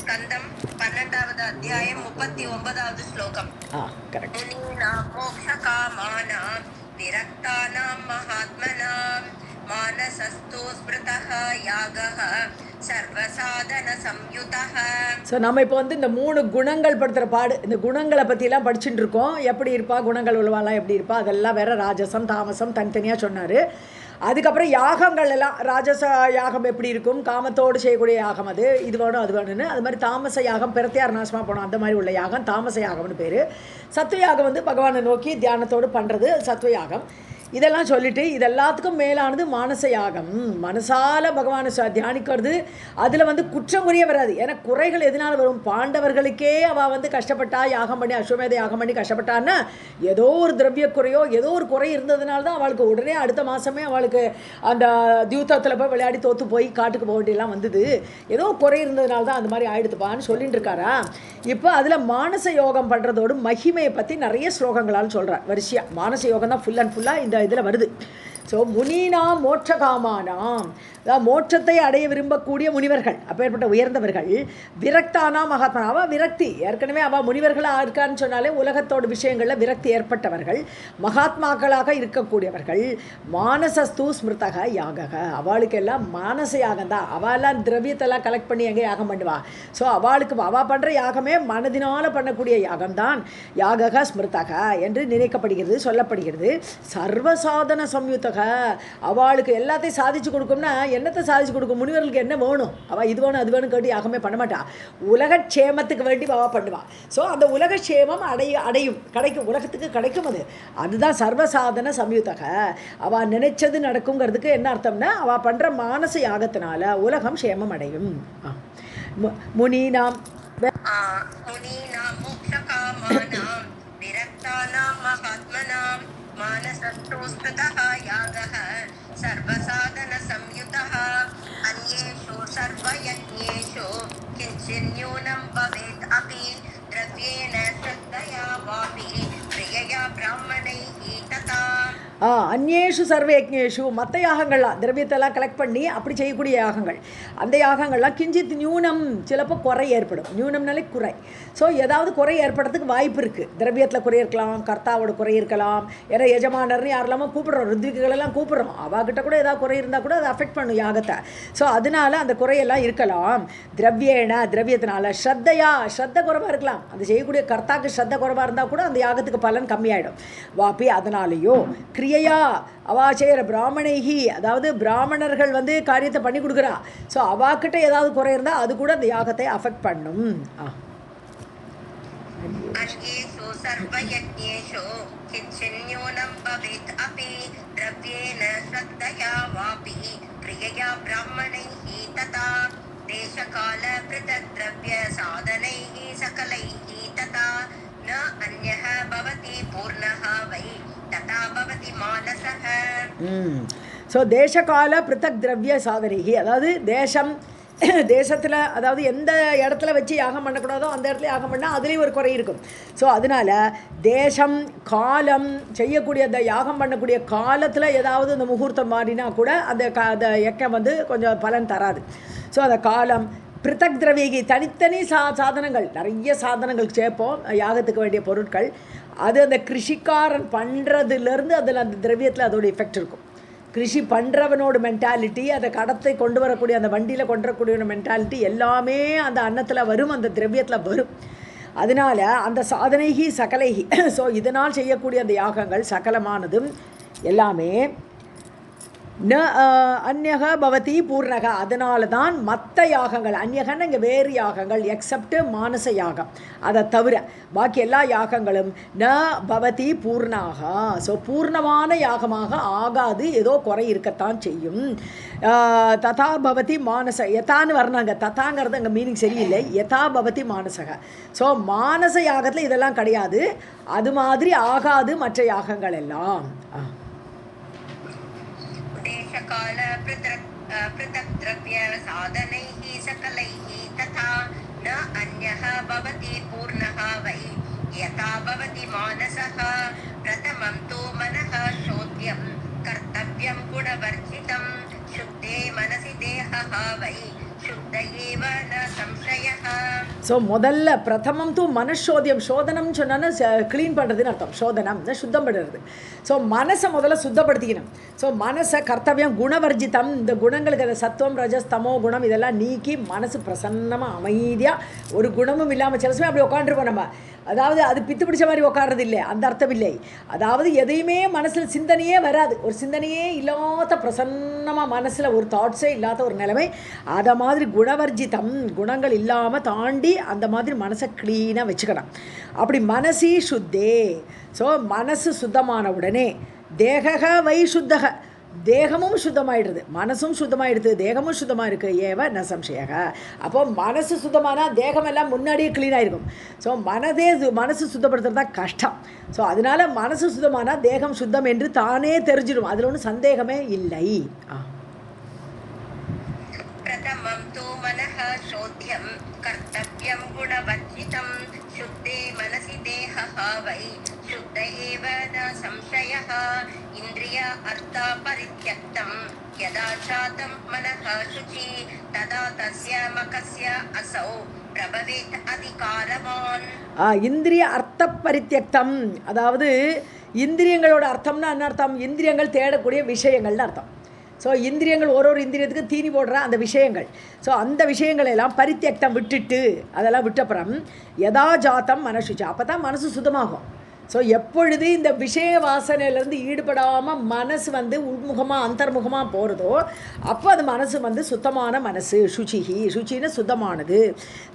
स्कंदम 12வது அத்தியாயம் 39வது ஸ்லோகம். கரெக்ட். முனீனாம் மோக்ஷகாமானாம் விரக்தானாம் மகாத்மனாம் மானசஸ்து ஸ்மிருதஹ யாகஹ சர்வசாதன சம்யுதஹ. ஸோ நம்ம இப்போ வந்து இந்த 3 குணங்கள் படுத்துகிற பாடு, இந்த குணங்களை பற்றிலாம் படிச்சுட்டு இருக்கோம். எப்படி இருப்பா, குணங்கள் உள்ளவாலாம் எப்படி இருப்பா, அதெல்லாம் வேற ராஜசம் தாமசம் தனித்தனியாக சொன்னார். அதுக்கப்புறம் யாகங்கள் எல்லாம், ராஜச யாகம் எப்படி இருக்கும், காமத்தோடு செய்யக்கூடிய யாகம், அது இது வேணும் அது வேணும்னு. அது மாதிரி தாமச யாகம் பெருத்தையார் நாசமாக போனோம், அந்த மாதிரி உள்ள யாகம் தாமச யாகம்னு பேர். சத்துவ யாகம் வந்து பகவானை நோக்கி தியானத்தோடு பண்ணுறது சத்துவ யாகம். இதெல்லாம் சொல்லிவிட்டு இது எல்லாத்துக்கும் மேலானது மானச யாகம். மனசால பகவானை தியானிக்கிறது. அதில் வந்து குற்றங்குறைய வராது. ஏன்னா குறைகள் எதனால் வரும், பாண்டவர்களுக்கே அவள் வந்து கஷ்டப்பட்டா, யாகம் பண்ணி அஸ்வமேத யாகம் பண்ணி கஷ்டப்பட்டான்னா ஏதோ ஒரு திரவிய குறையோ ஏதோ ஒரு குறை இருந்ததுனால தான் அவளுக்கு உடனே அடுத்த மாதமே அவளுக்கு அந்த தியூத்தத்தில் போய் விளையாடி தோற்று போய் காட்டுக்கு போக வேண்டியெல்லாம் வந்தது. ஏதோ குறை இருந்ததுனால தான் அந்த மாதிரி ஆயிடுத்துப்பான்னு சொல்லிட்டு இருக்காரா. இப்போ அதில் மானச யோகம் பண்ணுறதோடு மகிமையை பற்றி நிறைய ஸ்லோகங்களால் சொல்கிறார் வரிசையாக. மானச யோகம் தான் ஃபுல் அண்ட் ஃபுல்லாக இந்த இதில் வருது. ஸோ முனீனாம் மோட்சகாமானாம், அதாவது மோட்சத்தை அடைய விரும்பக்கூடிய முனிவர்கள், அப்பேற்பட்ட உயர்ந்தவர்கள். விரக்தானா மகாத்மா, அவள் விரக்தி ஏற்கனவே அவள் முனிவர்களாக இருக்கான்னு சொன்னாலே உலகத்தோட விஷயங்களில் விரக்தி ஏற்பட்டவர்கள், மகாத்மாக்களாக இருக்கக்கூடியவர்கள். மானசஸ்து ஸ்மிருதக யாகக, அவளுக்கு எல்லாம் மானச யாகம் தான். அவெல்லாம் திரவியத்தெல்லாம் கலெக்ட் பண்ணி எங்கே யாகம் பண்ணுவா. ஸோ அவளுக்கு அவள் பண்ணுற யாகமே மனதினால் பண்ணக்கூடிய யாகம்தான் யாகக ஸ்மிருதக என்று நினைக்கப்படுகிறது, சொல்லப்படுகிறது. சர்வசாதன சம்யுத்தக, அவளுக்கு எல்லாத்தையும் சாதிச்சு கொடுக்கும்னா என்னத்தை சாதிச்சு கொடுக்கும், முனிவர்களுக்கு என்ன வேணும், அவள் இது வேணும் அது வேணும் கேட்டு யாகமே பண்ண மாட்டா. உலகக்ஷேமத்துக்கு வேண்டி அவள் பண்ணுவாள். ஸோ அந்த உலகக்ஷேமம் அடையும் கிடைக்கும், உலகத்துக்கு கிடைக்கும். அதுதான் சர்வசாதன சம்யுத்தக. அவள் நினைச்சது நடக்குங்கிறதுக்கு என்ன அர்த்தம்னா அவள் பண்ணுற மானச யாகத்தினால உலகம் க்ஷேமம் அடையும். முனீனாம் மோக்ஷகாமானாம் விரக்தானாம் மகாத்மனாம் மானசஸ்து ஸ்மிருதஹ யாகஹ சர்வசாதன சம்யுதஹ அன்யேஷு சர்வயஜ்ஞேஷு கிஞ்சின்யூனம் பவேத் அபி த்ரவ்யேன ஸ்ரத்தயா வாபி பிரியயா பிராமணைஹி ததா. அந்நேஷு சர்வயஜ்ஞேஷு, மற்ற யாகங்கள்லாம் திரவியத்தெல்லாம் கலெக்ட் பண்ணி அப்படி செய்யக்கூடிய யாகங்கள், அந்த யாகங்கள்லாம் கிஞ்சித் நியூனம், சிலப்போ குறை ஏற்படும். நியூனம்னாலே குறை. ஸோ ஏதாவது குறை ஏற்படுறதுக்கு வாய்ப்பு இருக்குது. திரவியத்தில் குறை இருக்கலாம், கர்த்தாவோட குறை இருக்கலாம். ஏன்னா எஜமானர்னு யாரெல்லாமோ கூப்பிடுறோம், ருத்விகளெல்லாம் கூப்பிடுறோம், அவகிட்ட கூட ஏதாவது குறை இருந்தால் கூட அதை அஃபெக்ட் பண்ணும் யாகத்தை. ஸோ அதனால அந்த குறையெல்லாம் இருக்கலாம். திரவியேன, திரவியத்தினால. ஸ்ரத்தையா, ஸ்ரத்த குறைவாக இருக்கலாம். அந்த செய்யக்கூடிய கர்த்தாக்கு ஸ்ரத்த குறைவாக இருந்தால் கூட அந்த யாகத்துக்கு பலன் கம்மியாயிடும். வாப்பி அதனாலேயோ கிரியையா அவா செய்கிற பிராமணைகி, அதாவது பிராமணர்கள் வந்து காரியத்தை பண்ணி கொடுக்குறா. ஸோ அவாக்கிட்ட ஏதாவது குறை இருந்தால் அது கூட அந்த யாகத்தை அஃபெக்ட் பண்ணும். அன்யேஷு சர்வயஜ்ஞேஷு கிஞ்சின்யூனம் பவேத் அபி த்ரவ்யேன ஸ்ரத்தயா வாபி பிரியயா பிராமணைஹி ததா தேசகால ப்ருதக் த்ரவ்ய சாதனைஹி சகலைஹி ததா ந அன்யஹ பவதி பூர்ணஹ வை ததா பவதி மானசஹ. ஸோ தேசகால ப்ருதக் திரவிய சாதனைகி, அதாவது தேசத்தில், அதாவது எந்த இடத்துல வச்சு யாகம் பண்ணக்கூடாதோ அந்த இடத்துல யாகம் பண்ணால் அதுலேயும் ஒரு குறை இருக்கும். ஸோ அதனால் தேசம் காலம், செய்யக்கூடிய அந்த யாகம் பண்ணக்கூடிய காலத்தில் ஏதாவது அந்த முகூர்த்தம் மாறினா கூட அந்த யக்கம் வந்து கொஞ்சம் பலன் தராது. ஸோ அந்த காலம் பிருத்தக் திரவியகி, தனித்தனி சாதனங்கள், நிறைய சாதனங்கள் சேர்ப்போம் யாகத்துக்கு வேண்டிய பொருட்கள். அது அந்த கிருஷிக்காரன் பண்ணுறதுலேருந்து அதில் அந்த திரவியத்தில் அதோட எஃபெக்ட் இருக்கும். கிருஷி பண்ணுறவனோட மென்டாலிட்டி, அதை கடத்தை கொண்டு வரக்கூடிய அந்த வண்டியில் கொண்டு வரக்கூடிய மென்டாலிட்டி எல்லாமே அந்த அன்னத்தில் வரும், அந்த திரவியத்தில் வரும். அதனால் அந்த சாதனைகி சகலைகி, ஸோ இதனால் செய்யக்கூடிய அந்த யாகங்கள் சகலமானதும் எல்லாமே ந அந்யக பவதி பூர்ணக. அதனால தான் மற்ற யாகங்கள், அந்யகன்னு இங்கே வேறு யாகங்கள் எக்ஸப்ட் மானச யாகம், அதை தவிர பாக்கி எல்லா யாகங்களும் ந பவதி பூர்ணாக. ஸோ பூர்ணமான யாகமாக ஆகாது, ஏதோ குறை இருக்கத்தான் செய்யும். ததா பவதி மானச, யதான்னு வரணாங்க, ததாங்கிறது அங்கே மீனிங் சரியில்லை. யதா பவதி மானசக. ஸோ மானச யாகத்தில் இதெல்லாம் கிடையாது, அது மாதிரி ஆகாது மற்ற யாகங்கள் எல்லாம். தேசகால ப்ருதக் த்ரவ்ய சாதனைஹி சகலைஹி ததா ந அன்யஹ பவதி பூர்ணஹ வை யதா பவதி மானசஹ. பிரதமம் தூ மனஹ சோத்யம் கர்த்தவ்யம் குணவர்ஜிதம் சுத்தே மனசி தேஹஹ வை சுத்த ஏவ ந சம்சயஹ. ஸோ முதல்ல பிரதமம் தூ மனசோதியம், சோதனம்னு சொன்னா க்ளீன் பண்ணுறதுன்னு அர்த்தம். சோதனம் சுத்தம் பண்ணுறது. ஸோ மனசை முதல்ல சுத்தப்படுத்திக்கணும். ஸோ மனசை கர்த்தவியம் குணவர்ஜிதம், இந்த குணங்களுக்கு அந்த சத்துவம் ரஜஸ் தமோ குணம் இதெல்லாம் நீக்கி மனசு பிரசன்னமாக அமைதியாக ஒரு குணமும் இல்லாமல் சில சமயம் அப்படி உட்காந்துருப்போம் நம்ம. அதாவது அது பித்து பிடிச்ச மாதிரி உட்கார்றது இல்லை, அந்த அர்த்தம் இல்லை. அதாவது எதையுமே மனசில் சிந்தனையே வராது, ஒரு சிந்தனையே இல்லாத பிரசன்னமாக மனசில் ஒரு தாட்ஸே இல்லாத ஒரு நிலைமை. அதை மாதிரி குணவர்ஜிதம், குணங்கள் இல்லாமல் தாண்டி அந்த மாதிரி மனசை க்ளீனாக வச்சுக்கணும். அப்படி மனசி சுத்தே. ஸோ மனசு சுத்தமான உடனே தேகக வை சுத்தக, தேகமும் சுத்தமாயிடுது, மனசும் சுத்தமாயிடுது, தேகமும் சுத்தமாக இருக்குது. ஏவ ந சம்சயக. அப்போது மனசு சுத்தமானால் தேகமெல்லாம் முன்னாடியே க்ளீனாக இருக்கும். ஸோ மனசு சுத்தப்படுத்துறது தான் கஷ்டம். ஸோ அதனால் மனசு சுத்தமானால் தேகம் சுத்தம் என்று தானே தெரிஞ்சிடும், அதில் ஒன்றும் சந்தேகமே இல்லை. பிரதமம் தூ மனஹ சோத்யம் கர்த்தவ்யம் குணவர்ஜிதம் சுத்தே மனசி தேஹஹ வை சுத்த ஏவ ந சம்சயः இந்திரிய அர்த்த பரித்யக்தம் யதா சாதம் மனஹ சுச்சி ததா தஸ்ய மகஸ்ய அசௌ பிரபவேத் அதிகாரவான். இந்திரிய அர்த்த பரித்யக்தம், அதாவது இந்திரியங்களோட அர்த்தம்னா என்ன அர்த்தம்? இந்திரியங்கள் தேடக்கூடிய விஷயங்கள்னு அர்த்தம். ஸோ இந்திரியங்கள் ஒரு இந்திரியத்துக்கு தீனி போடுற அந்த விஷயங்கள், ஸோ அந்த விஷயங்களை எல்லாம் பரித்தியக்தம் விட்டுட்டு, அதெல்லாம் விட்டப்புறம் யதா ஜாத்தம் மனசுச்சு, அப்போ தான் மனசு சுத்தமாகும். ஸோ எப்பொழுது இந்த விஷய வாசனையிலேருந்து ஈடுபடாமல் மனசு உள்முகமாக அந்தர்முகமாக போகிறதோ அப்போ அது மனசு சுத்தமான மனசு. சுச்சிஹி, சுச்சின்னு சுத்தமானது.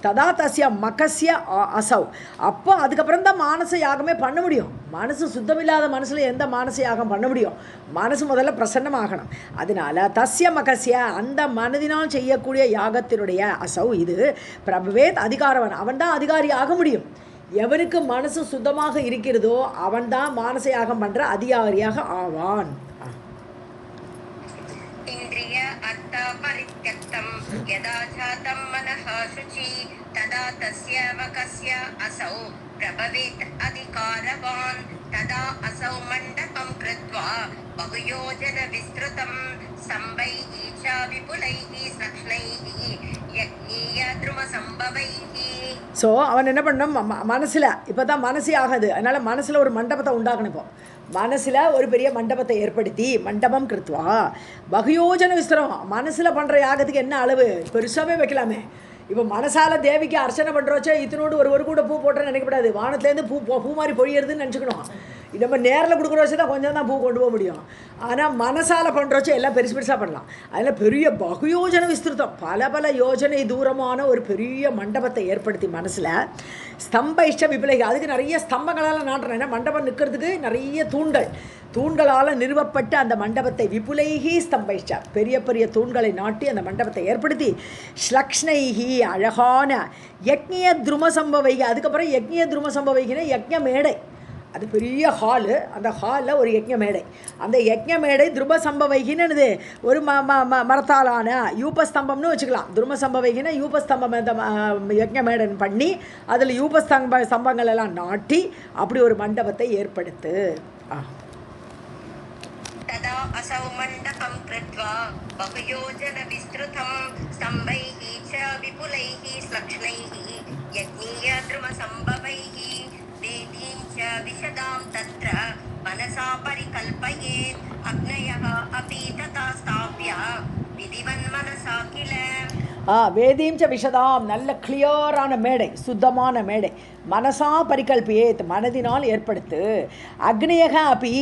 ததா தஸ்ய மகஸ்ய அசவ், அப்போ அதுக்கப்புறம் தான் மானச யாகமே பண்ண முடியும். மனசு சுத்தமில்லாத மனசில் எந்த மானச யாகம் பண்ண முடியும்? மனசு முதல்ல பிரசன்னமாகணும். அதனால தஸ்ய மகஸ்ய, அந்த மனதினால் செய்யக்கூடிய யாகத்தினுடைய அசவ் இது பிரபவேத் அதிகாரவன், அவன் தான் அதிகாரி ஆக முடியும். எவனுக்கு மனசு சுத்தமாக இருக்கிறதோ அவன்தான் மானச யாகம் பண்ற அதிகாரியாக ஆவான். இந்திரிய அர்த்த பரித்யக்தம் யதா ஜாதம் மனஹ சுச்சி ததா தஸ்ய வகஸ்ய அசௌ பிரபவேத் அதிகாரவான். ததா அசௌ மண்டபம் கிருத்வா பகுயோஜன விஸ்ருதம் சம்பைஹி ச விபுலைஹி சக்ஷ்ணைஹி யக்ஞீய த்ரும சம்பவைஹி. ஸோ அவன் என்ன பண்ணணும்? மனசில் இப்போ தான் மனசே ஆகாது, அதனால் மனசில் ஒரு மண்டபத்தை உண்டாக்கணும். இப்போ மனசில் ஒரு பெரிய மண்டபத்தை ஏற்படுத்தி, மண்டபம் கிருத்வா பகுயோஜன விஸ்தரம், மனசில் பண்ணுற யாகத்துக்கு என்ன அளவு பெருசாகவே வைக்கலாமே. இப்போ மனசால தேவிக்கு அர்ச்சனை பண்ணுறோச்சே இத்தனோடு ஒரு கூட பூ போட்டோன்னு நினைக்கப்படாது, வானத்துலேருந்து பூ மாதிரி பொழியறதுன்னு நினச்சிக்கணும். நம்ம நேரில் கொடுக்குறோச்சே தான் கொஞ்சம் தான் பூ கொண்டு போக முடியும். ஆனால் மனசால பண்ணுறோச்சே எல்லாம் பெருசாக பண்ணலாம். அதில் பெரிய பகுயோஜன விஸ்திருத்தம், பல யோஜனை தூரமான ஒரு பெரிய மண்டபத்தை ஏற்படுத்தி மனசில் ஸ்தம்ப இஷ்ட விபிலைகள், அதுக்கு நிறைய ஸ்தம்பங்களால் நாட்டுறேன். ஏன்னா மண்டபம் நிற்கிறதுக்கு நிறைய தூண்களால் நிறுவப்பட்ட அந்த மண்டபத்தை விபுலைகி ஸ்தம்பைஷ்டா, பெரிய தூண்களை நாட்டி அந்த மண்டபத்தை ஏற்படுத்தி ஸ்லக்ஷ்ணைகி அழகான யக்ஞ துரும சம்பவைகி, அதுக்கப்புறம் யக்ஞ துரும சம்பவைகின யக்ஞ மேடை, அது பெரிய ஹாலு, அந்த ஹாலில் ஒரு யக்ஞ மேடை, அந்த யக்ஞ மேடை துரும சம்பவைகின்னு ஒரு மரத்தாலான யூபஸ்தம்பம்னு வச்சுக்கலாம். துரும சம்பவைகின யூபஸ்தம்பம் யக்ஞ மேடன் பண்ணி அதில் யூபஸ்தம்பங்கள் எல்லாம் நாட்டி அப்படி ஒரு மண்டபத்தை ஏற்படுத்து. ததா அசௌ மண்டபம் கிருத்வா பகுயோஜன விஸ்ருதம் ஸ்தம்பைஹி ச விபுலைஹி ஸ்லக்ஷ்ணைஹி யக்ஞீய த்ரும சம்பவைஹி வேதீம் ச விஷதாம் தத்ர மனசா பரிகல்பயேத் அக்னயः அபி ததா ஸ்தாப்ய விதிவன் மனசா கில. வேதீம் ச விஷதாம், நல்ல கிளியரான மேடை, சுத்தமான மேடை, மனசா பரிகல்பியேத், மனதினால் ஏற்படுத்து. அக்னியக அப்பி,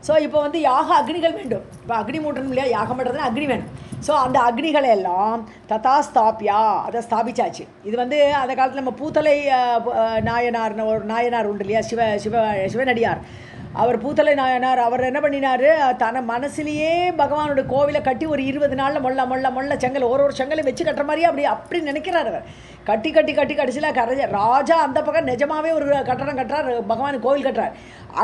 ஸோ இப்போ யாக அக்னிகள் வேண்டும். இப்போ அக்னி மூட்டணும் இல்லையா, யாகம் பண்ணுறதுனா அக்னி வேணும். ஸோ அந்த அக்னிகளை எல்லாம் ததா ஸ்தாபியா, அதை ஸ்தாபிச்சாச்சு. இது அந்த காலத்தில் நம்ம பூத்தலை நாயனார்னு ஒரு நாயனார் உண்டு இல்லையா, சிவனடியார், அவர் பூத்தலை நாயனார். அவர் என்ன பண்ணினார், தன மனசுலேயே பகவானோட கோவிலை கட்டி ஒரு 20 நாளில் மொள்ள செங்கல் ஒரு செங்கலை வச்சு கட்டுற மாதிரியே அப்படி நினைக்கிறார். அவர் கட்டி கடைசியில் ராஜா அந்த பக்கம் நிஜமாவே ஒரு கட்டடம் கட்டுறார், பகவான் கோவில் கட்டுறார்.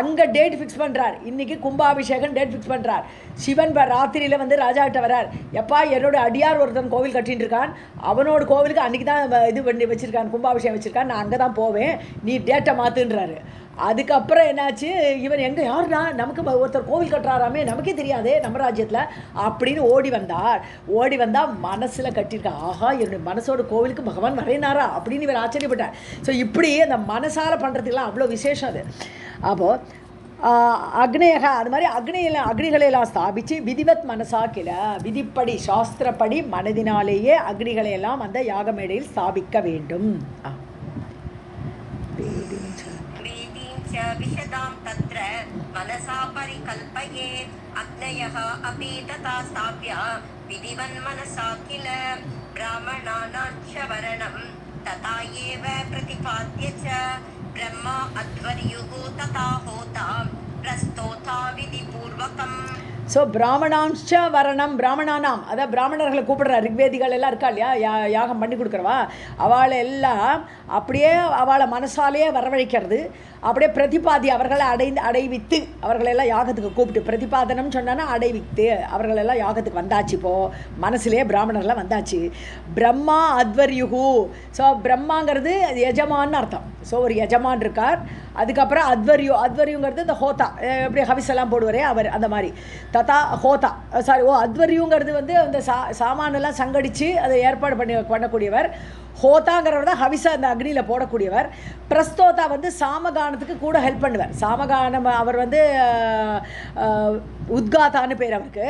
அங்கே டேட் ஃபிக்ஸ் பண்ணுறார், இன்றைக்கி கும்பாபிஷேகம் டேட் ஃபிக்ஸ் பண்ணுறார். சிவன் ராத்திரியில் ராஜா கிட்ட வர்றார், எப்போ எப்பா என்னோட அடியார் ஒருத்தன் கோவில் கட்டின்னு இருக்கான், அவனோட கோவிலுக்கு அன்றைக்கி தான் இது பண்ணி வச்சுருக்கான், கும்பாபிஷேகம் வச்சுருக்கான், நான் அங்கே தான் போவேன், நீ டேட்டை மாற்றுன்றாரு. அதுக்கப்புறம் என்னாச்சு, இவன் எங்கே யாருனா நமக்கு ஒருத்தர் கோவில் கட்டுறாராமே, நமக்கே தெரியாதே நம்ம ராஜ்யத்தில் அப்படின்னு ஓடி வந்தால் மனசில் கட்டியிருக்கா, ஆஹா என்னுடைய மனசோட கோவிலுக்கு பகவான் வரையினாரா அப்படின்னு இவர் ஆச்சரியப்பட்டார். ஸோ இப்படி அந்த மனசால் பண்ணுறதுக்கெல்லாம் அவ்வளோ விசேஷம் அது. அப்போது அக்னேயக அது மாதிரி அக்னிகளையெல்லாம் ஸ்தாபித்து விதிவத் மனசா கிள, விதிப்படி சாஸ்திரப்படி மனதினாலேயே அக்னிகளையெல்லாம் அந்த யாகமேடையில் ஸ்தாபிக்க வேண்டும். विशदां तत्र मनसा परिकल्पयेत् अग्नयः अपि तथा स्थाप्य विधिवन्मनसा किल ब्राह्मणानां च वरणं तथा एव प्रतिपाद्य च ब्रह्मा अध्वर्युः तथा होता प्रस्तोता विधिपूर्वकम्. ஸோ பிராமணாம்ச வரணம், பிராமணானாம் அதாவது பிராமணர்களை கூப்பிடுற ரிக்வேதிகள் எல்லாம் இருக்கா இல்லையா, யாகம் பண்ணி கொடுக்குறவா, அவளை எல்லாம் அப்படியே அவளை மனசாலேயே வரவழைக்கிறது, அப்படியே பிரதிபாதி அவர்களை அடைவித்து அவர்களெல்லாம் யாகத்துக்கு கூப்பிட்டு, பிரதிபாதனம் சொன்னான்னா அடைவித்து அவர்களெல்லாம் யாகத்துக்கு வந்தாச்சு. இப்போது மனசுலேயே பிராமணர்லாம் வந்தாச்சு. பிரம்மா அத்வர்யுகு, ஸோ பிரம்மாங்கிறது எஜமான்னு அர்த்தம். ஸோ ஒரு எஜமான் இருக்கார், அதுக்கப்புறம் அத்வர்யுங்கிறது இந்த ஹோதா, எப்படி ஹவிஸெல்லாம் போடுவாரே அவர், அந்த மாதிரி ததா ஹோதா அத்வர்யுங்கிறது வந்து அந்த சாமானெல்லாம் சங்கடித்து அதை ஏற்பாடு பண்ணக்கூடியவர். ஹோதாங்கிறவர் தான் ஹவிஸா அந்த அக்னியில் போடக்கூடியவர். பிரஸ்தோதா வந்து சாமகானத்துக்கு கூட ஹெல்ப் பண்ணுவார். சாமகானம் அவர் வந்து உத்காதான்னு பேர் அவருக்கு.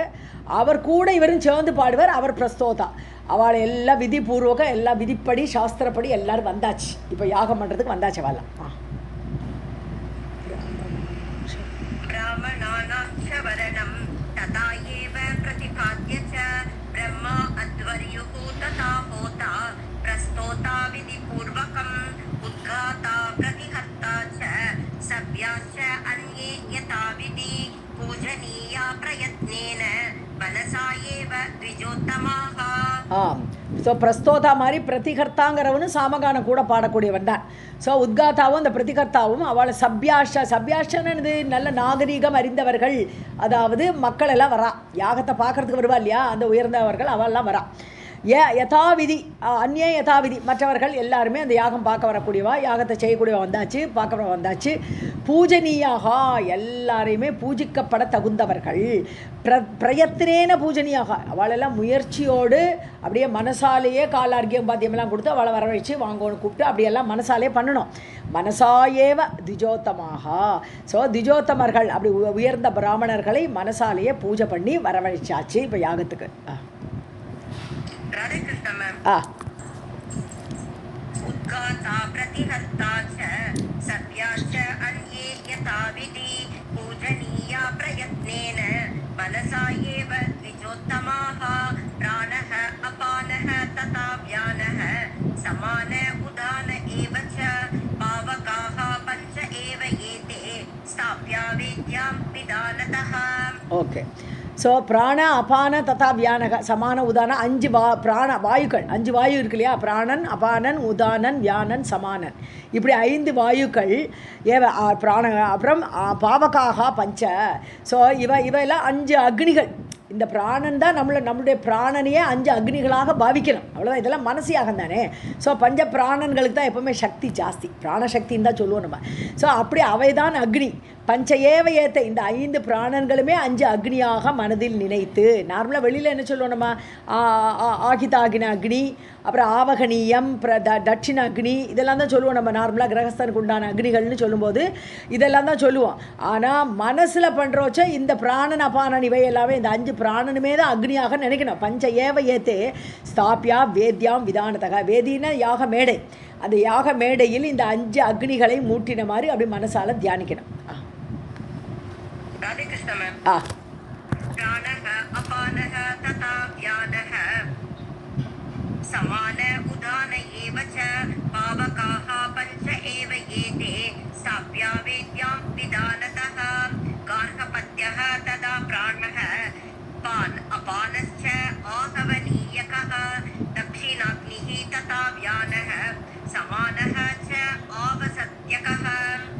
அவர் கூட இவரும் சேர்ந்து பாடுவார். அவர் பிரஸ்தோதா. அவளை எல்லாம் விதிபூர்வகம் எல்லாம் விதிப்படி சாஸ்திரப்படி எல்லாரும் வந்தாச்சு. இப்போ யாகம் பண்ணுறதுக்கு வந்தாச்சு வரலாம். ஸோ பிரஸ்தோதா மாதிரி பிரதிகர்த்தாங்கிறவனும் சாமகானம் கூட பாடக்கூடியவன் தான். ஸோ உத்காத்தாவும் அந்த பிரதிகர்த்தாவும் அவளை சப்யாஷன்னு நல்ல நாகரீகம் அறிந்தவர்கள், அதாவது மக்கள் எல்லாம் வரா, யாகத்தை பார்க்கறதுக்கு வருவா இல்லையா, அந்த உயர்ந்தவர்கள் அவெல்லாம் வரா. யதாவிதி அந்நிய யதாவிதி மற்றவர்கள் எல்லாருமே அந்த யாகம் பார்க்க வரக்கூடியவா, யாகத்தை செய்யக்கூடியவா வந்தாச்சு, பார்க்க வந்தாச்சு. பூஜனீயாக எல்லாரையுமே பூஜிக்கப்பட தகுந்தவர்கள். பிரயத்தினேன பூஜனியாக அவளெல்லாம் முயற்சியோடு அப்படியே மனசாலேயே காலார்கியம் பாத்தியமெல்லாம் கொடுத்து அவளை வரவழைச்சு வாங்கன்னு கூப்பிட்டு அப்படியெல்லாம் மனசாலே பண்ணணும். மனசாயேவ திஜோத்தமாக, ஸோ திஜோத்தமர்கள் அப்படி உயர்ந்த பிராமணர்களை மனசாலேயே பூஜை பண்ணி வரவழைச்சாச்சு இப்போ யாகத்துக்கு. राधे कृष्ण मैम. उद्गाता प्रतिहर्ता च सत्या च अन्ये यथाविधि पूजनीया प्रयत्नेन मनसा एव द्विजोत्तमाः प्राणः अपानः तथा व्यानः समान उदान एव च पावकाः पञ्च एव एते स्थाप्या वेद्यां विदानतः. ओके. ஸோ பிராண அபான ததா வியானக சமான உதானம் 5 பிராண வாயுக்கள், 5 வாயு இருக்கு இல்லையா, பிராணன் அபானன் உதானன் வியானன் சமானன், இப்படி 5 வாயுக்கள் பிராண. அப்புறம் பாவகாக பஞ்ச, ஸோ இவையெல்லாம் 5 அக்னிகள். இந்த பிராணன் தான் நம்மளுடைய பிராணனையே 5 அக்னிகளாக பாவிக்கணும், அவ்வளோதான். இதெல்லாம் மனசு யாகம் தானே. ஸோ பஞ்ச பிராணன்களுக்கு தான் எப்போவுமே சக்தி ஜாஸ்தி, பிராணசக்தின்னு தான் சொல்லுவோம் நம்ம. ஸோ அப்படி அவை தான் அக்னி. பஞ்ச ஏவ ஏத்த இந்த 5 பிராணன்களுமே 5 அக்னியாக மனதில் நினைத்து, நார்மலாக வெளியில் என்ன சொல்லுவோம் நம்ம, ஆகிதாகின அக்னி, அப்புறம் ஆவகனீயம், தட்சிண அக்னி, இதெல்லாம் தான் சொல்லுவோம் நம்ம நார்மலாக கிரகஸ்தனுக்கு உண்டான அக்னிகள்னு சொல்லும்போது இதெல்லாம் தான் சொல்லுவோம். ஆனால் மனசில் பண்ணுறோச்ச இந்த பிராணன் அபானன் இவை எல்லாமே இந்த 5 பிராணனுமே தான் அக்னியாக நினைக்கணும். பஞ்ச ஏவ ஏத்தே ஸ்தாபியா வேத்யாம் விதானத்தக, வேதின யாக மேடை, அந்த யாக மேடையில் இந்த 5 அக்னிகளை மூட்டின மாதிரி அப்படி மனசால தியானிக்கணும். राधे कृष्ण मैम. प्राणः अपानः तथा व्यानः समान उदान एव च पावकाः पञ्च एव एते स्थाप्या वेद्यां विदानतः. गार्हपत्यः तदा प्राणः अपानश्च आहवनीयकः दक्षिणाग्निः तथा व्यानः समानः च आवसत्यकः.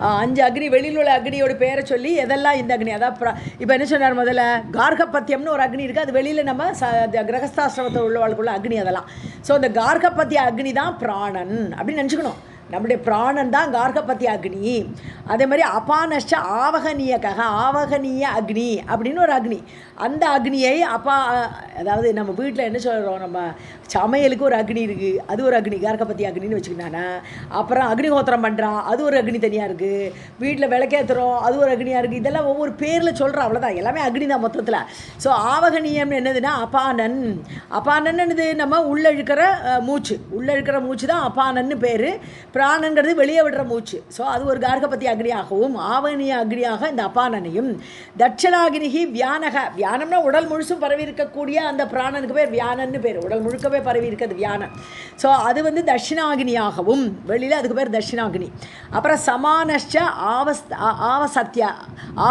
5 அக்னி, வெளியில் உள்ள அக்னியோட பேரை சொல்லி எதெல்லாம் இந்த அக்னி, அதான் இப்போ என்ன சொன்னார் முதல்ல, கார்கபத்தியம்னு ஒரு அக்னி இருக்குது, அது வெளியில் நம்ம கிரகஸ்தாசிரமத்தில் உள்ளவர்களுக்குள்ள அக்னி அதெல்லாம். ஸோ அந்த கார்கபத்திய அக்னி தான் பிராணன் அப்படின்னு நினச்சிக்கணும். நம்முடைய பிராணன் தான் கார்கபத்திய அக்னி. அதே மாதிரி அபானஷ்ட ஆவகனீயக, ஆவகனீய அக்னி அப்படின்னு ஒரு அக்னி. அந்த அக்னியை அதாவது நம்ம வீட்டில் என்ன சொல்கிறோம், நம்ம சமையலுக்கு ஒரு அக்னி இருக்குது, அது ஒரு அக்னி, கார்கபத்திய அக்னின்னு வச்சுக்கிட்டானே. அப்புறம் அக்னிஹோத்திரம் பண்ணுறான், அது ஒரு அக்னி தனியாக இருக்குது. வீட்டில் விளக்கேற்றுறோம், அது ஒரு அக்னியாக இருக்குது. இதெல்லாம் ஒவ்வொரு பேரில் சொல்கிறோம், அவ்வளோதான், எல்லாமே அக்னி தான் மொத்தத்தில். ஸோ ஆவகனீயம்னு என்னதுன்னா அபானன். அபானன் என்னது, நம்ம உள்ளழுக்கிற மூச்சு, உள்ளழுக்கிற மூச்சு தான் அபானன்னு பேர். பிராணங்கிறது வெளியே விடுற மூச்சு. ஸோ அது ஒரு கார்கபத்திய அக்னியாகவும் ஆவகனீய அக்னியாக இந்த அபானனையும். தட்சணாகினிகி வியானக, வியானம்னா உடல் முழுசும் பரவி இருக்கக்கூடிய அந்த பிராணனுக்கு பேர் வியானன்னு பேர், உடல் முழுக்கவே பரவி இருக்கிறது வியானம். ஸோ அது வந்து தட்சிணாகினியாகவும், வெளியில் அதுக்கு பேர் தட்சிணாகினி. அப்புறம் சமானஷ்ட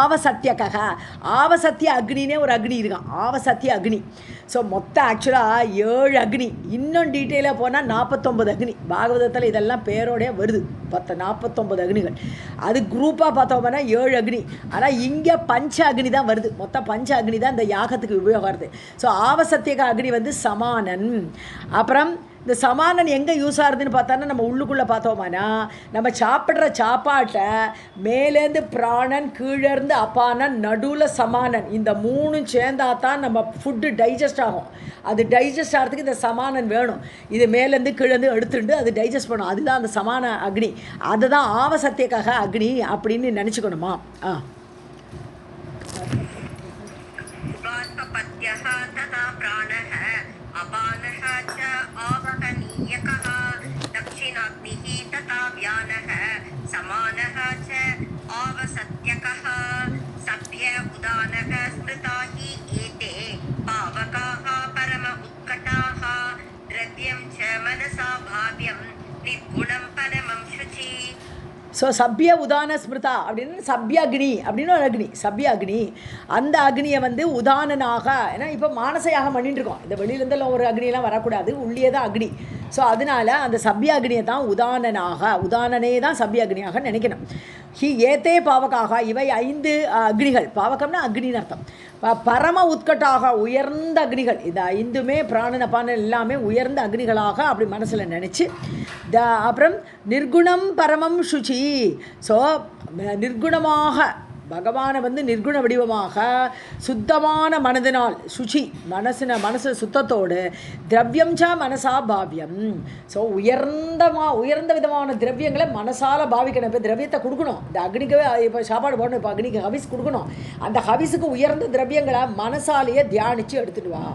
ஆவசத்தியக, ஆவசத்திய அக்னினே ஒரு அக்னி இருக்கான், ஆவசத்திய அக்னி. ஸோ மொத்தம் ஆக்சுவலாக 7 அக்னி, இன்னும் டீட்டெயிலாக போனால் 49 அக்னி. பாகவதத்தில் இதெல்லாம் பேரோடைய வருது, 49 அக்னிகள். அது குரூப்பாக பார்த்தோம்னா 7 அக்னி. ஆனால் இங்கே பஞ்ச அக்னி தான் வருது, மொத்தம் பஞ்ச அக்னி தான் இந்த யாகத்துக்கு உபயோகம் வருது. ஸோ ஆவசத்தியக அக்னி வந்து சமானன். அப்புறம் இந்த சமானன் எங்கே யூஸ் ஆகுதுன்னு பார்த்தோன்னா, நம்ம உள்ளுக்குள்ளே பார்த்தோமானா, நம்ம சாப்பிட்ற சாப்பாட்டை மேலேருந்து பிராணன், கீழேருந்து அப்பானன், நடுவில் சமானன், இந்த 3 சேர்ந்தா தான் நம்ம ஃபுட்டு டைஜஸ்ட் ஆகும். அது டைஜஸ்ட் ஆகிறதுக்கு இந்த சமானன் வேணும். இது மேலேருந்து கீழேருந்து எடுத்துட்டு அது டைஜஸ்ட் பண்ணும், அதுதான் அந்த சமான அக்னி. அதுதான் ஆவசத்தியக அக்னி அப்படின்னு நினச்சிக்கணுமா? अपानः च आवहनीयकः दक्षिणाग्निः तथा व्यानः समानः च आवसत्यकः सभ्य उदानः स्मृता हि एते पावकाः परम उत्कटाः द्रव्यं च मनसा भाव्यं निर्गुणं परमं शुचि. ஸோ சப்ய உதான ஸ்மிருதா அப்படின்னு சப்ய அக்னி அப்படின்னு ஒரு அக்னி, சப்ய அக்னி. அந்த அக்னியை வந்து உதானனாக, ஏன்னா இப்போ மானச யாகம் பண்ணிட்டு இருக்கோம், இந்த வெளியிலேருந்தெல்லாம் ஒரு அக்னியெல்லாம் வரக்கூடாது, உள்ளே தான் அக்னி. ஸோ அதனால அந்த சப்ய அக்னியை தான் உதானனாக, உதானனே தான் சப்ய அக்னியாக நினைக்கணும். ஹி ஏத்தே பாவகாக, இவை 5 அக்னிகள், பாவகம்னா அக்னின்னு அர்த்தம். பரம உட்கட்டாக, உயர்ந்த அக்னிகள். இந்த 5மே பிராணன பானன் எல்லாமே உயர்ந்த அக்னிகளாக அப்படி மனசில் நினச்சி. அப்புறம் நிர்குணம் பரமம் சுச்சி. ஸோ நிர்குணமாக பகவானை வந்து நிர்குண வடிவமாக சுத்தமான மனதினால், சுச்சி மனசு சுத்தத்தோடு, திரவியம் ச மனசா பாவியம். ஸோ உயர்ந்த விதமான திரவியங்களை மனசால் பாவிக்கணும். இப்போ திரவியத்தை கொடுக்கணும், இந்த அக்னிக்கு இப்போ சாப்பாடு போடணும், இப்போ அக்னிக்கு ஹவிஸ் கொடுக்கணும். அந்த ஹவிஸுக்கு உயர்ந்த திரவியங்களை மனசாலேயே தியானித்து எடுத்துட்டு வா.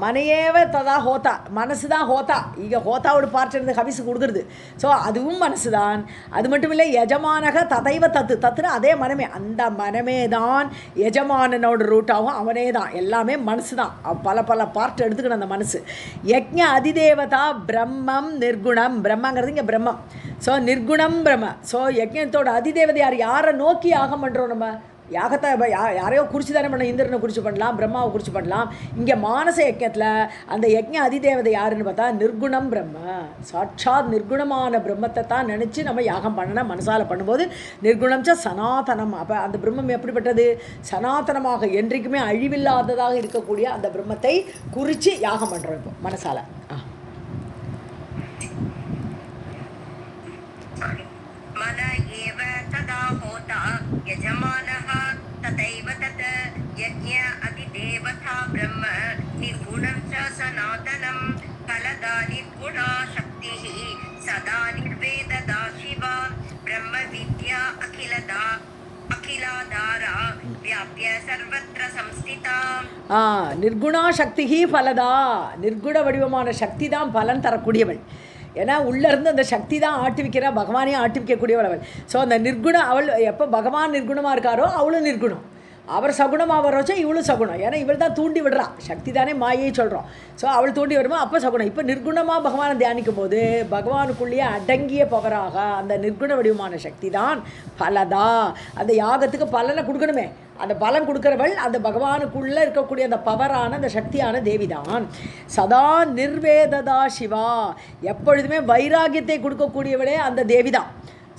மனையேவ ததா ஹோதா, மனசு தான் ஹோதா. இங்கே ஹோதாவோட பார்ட் இருந்து ஹவிஸு கொடுக்குறது. ஸோ அதுவும் மனசு தான். அது மட்டும் இல்லை, எஜமானக ததைவ தத்துன்னு அதே மனமே, அந்த மனமே தான் எஜமானனோட ரூட்டாகவும் அவனே தான். எல்லாமே மனசு தான், பல பார்ட் எடுத்துக்கணும் அந்த மனசு. யஜ்ஞ அதிதேவதா பிரம்மம் நிர்குணம், பிரம்மங்கிறது இங்கே பிரம்மம். ஸோ நிர்குணம் பிரம்ம. ஸோ யஜ்ஞத்தோட அதிதேவதை யாரை நோக்கி யாகம் பண்ணுறோம் நம்ம? யாகத்தை யாரையோ குறித்து தானே பண்ண, இந்திரனை குறித்து பண்ணலாம், பிரம்மாவை குறித்து பண்ணலாம். இங்கே மானச யஜ்ஞத்தில் அந்த யஜ்ஞ அதிதேவதை யாருன்னு பார்த்தா நிர்குணம் பிரம்ம, சாட்சாத் நிர்குணமான பிரம்மத்தை தான் நினச்சி நம்ம யாகம் பண்ணணும். மனசால் பண்ணும்போது நிர்குணம் ச சனாதனம். அப்போ அந்த பிரம்மம் எப்படிப்பட்டது? சனாதனமாக என்றைக்குமே அழிவில்லாததாக இருக்கக்கூடிய அந்த பிரம்மத்தை குறித்து யாகம் பண்ணுறோம் இப்போ மனசால். यजमानः तथैव तत् यज्ञ अधिदेवता ब्रह्म निर्गुणं च सनातनं फलदा निर्गुणा शक्तिः सदा निर्वेददा शिवा ब्रह्म विद्या अखिलाधारा व्याप्य सर्वत्र संस्थिता. நிர்குணா சக்திஹி பலதா, நிர்குண வடிவமான சக்தி தான் பலன் தரக்கூடியவள். ஏன்னா உள்ளேருந்து அந்த சக்தி தான் ஆட்டுவிக்கிறா, பகவானையும் ஆட்டுவிக்கக்கூடியவள் அவள். ஸோ அந்த நிர்குணம், அவள் எப்போ பகவான் நிர்குணமாக இருக்காரோ அவளும் நிர்குணம். அவர் சகுனமாக வர வச்சா இவளும் சகுனம். ஏன்னா இவள் தான் தூண்டி விடுறா, சக்தி தானே மாயை சொல்கிறோம். ஸோ அவள் தூண்டி வருமா அப்போ சகுனம். இப்போ நிர்குணமாக பகவானை தியானிக்கும் போது பகவானுக்குள்ளேயே அடங்கிய பவராக அந்த நிர்குண வடிவமான சக்தி தான் பலதா. அந்த யாகத்துக்கு பலனை கொடுக்கணுமே, அந்த பலன் கொடுக்குறவள் அந்த பகவானுக்குள்ளே இருக்கக்கூடிய அந்த பவரான அந்த சக்தியான தேவிதான். சதா நிர்வேததா சிவா, எப்பொழுதுமே வைராகியத்தை கொடுக்கக்கூடியவளே அந்த தேவிதான்.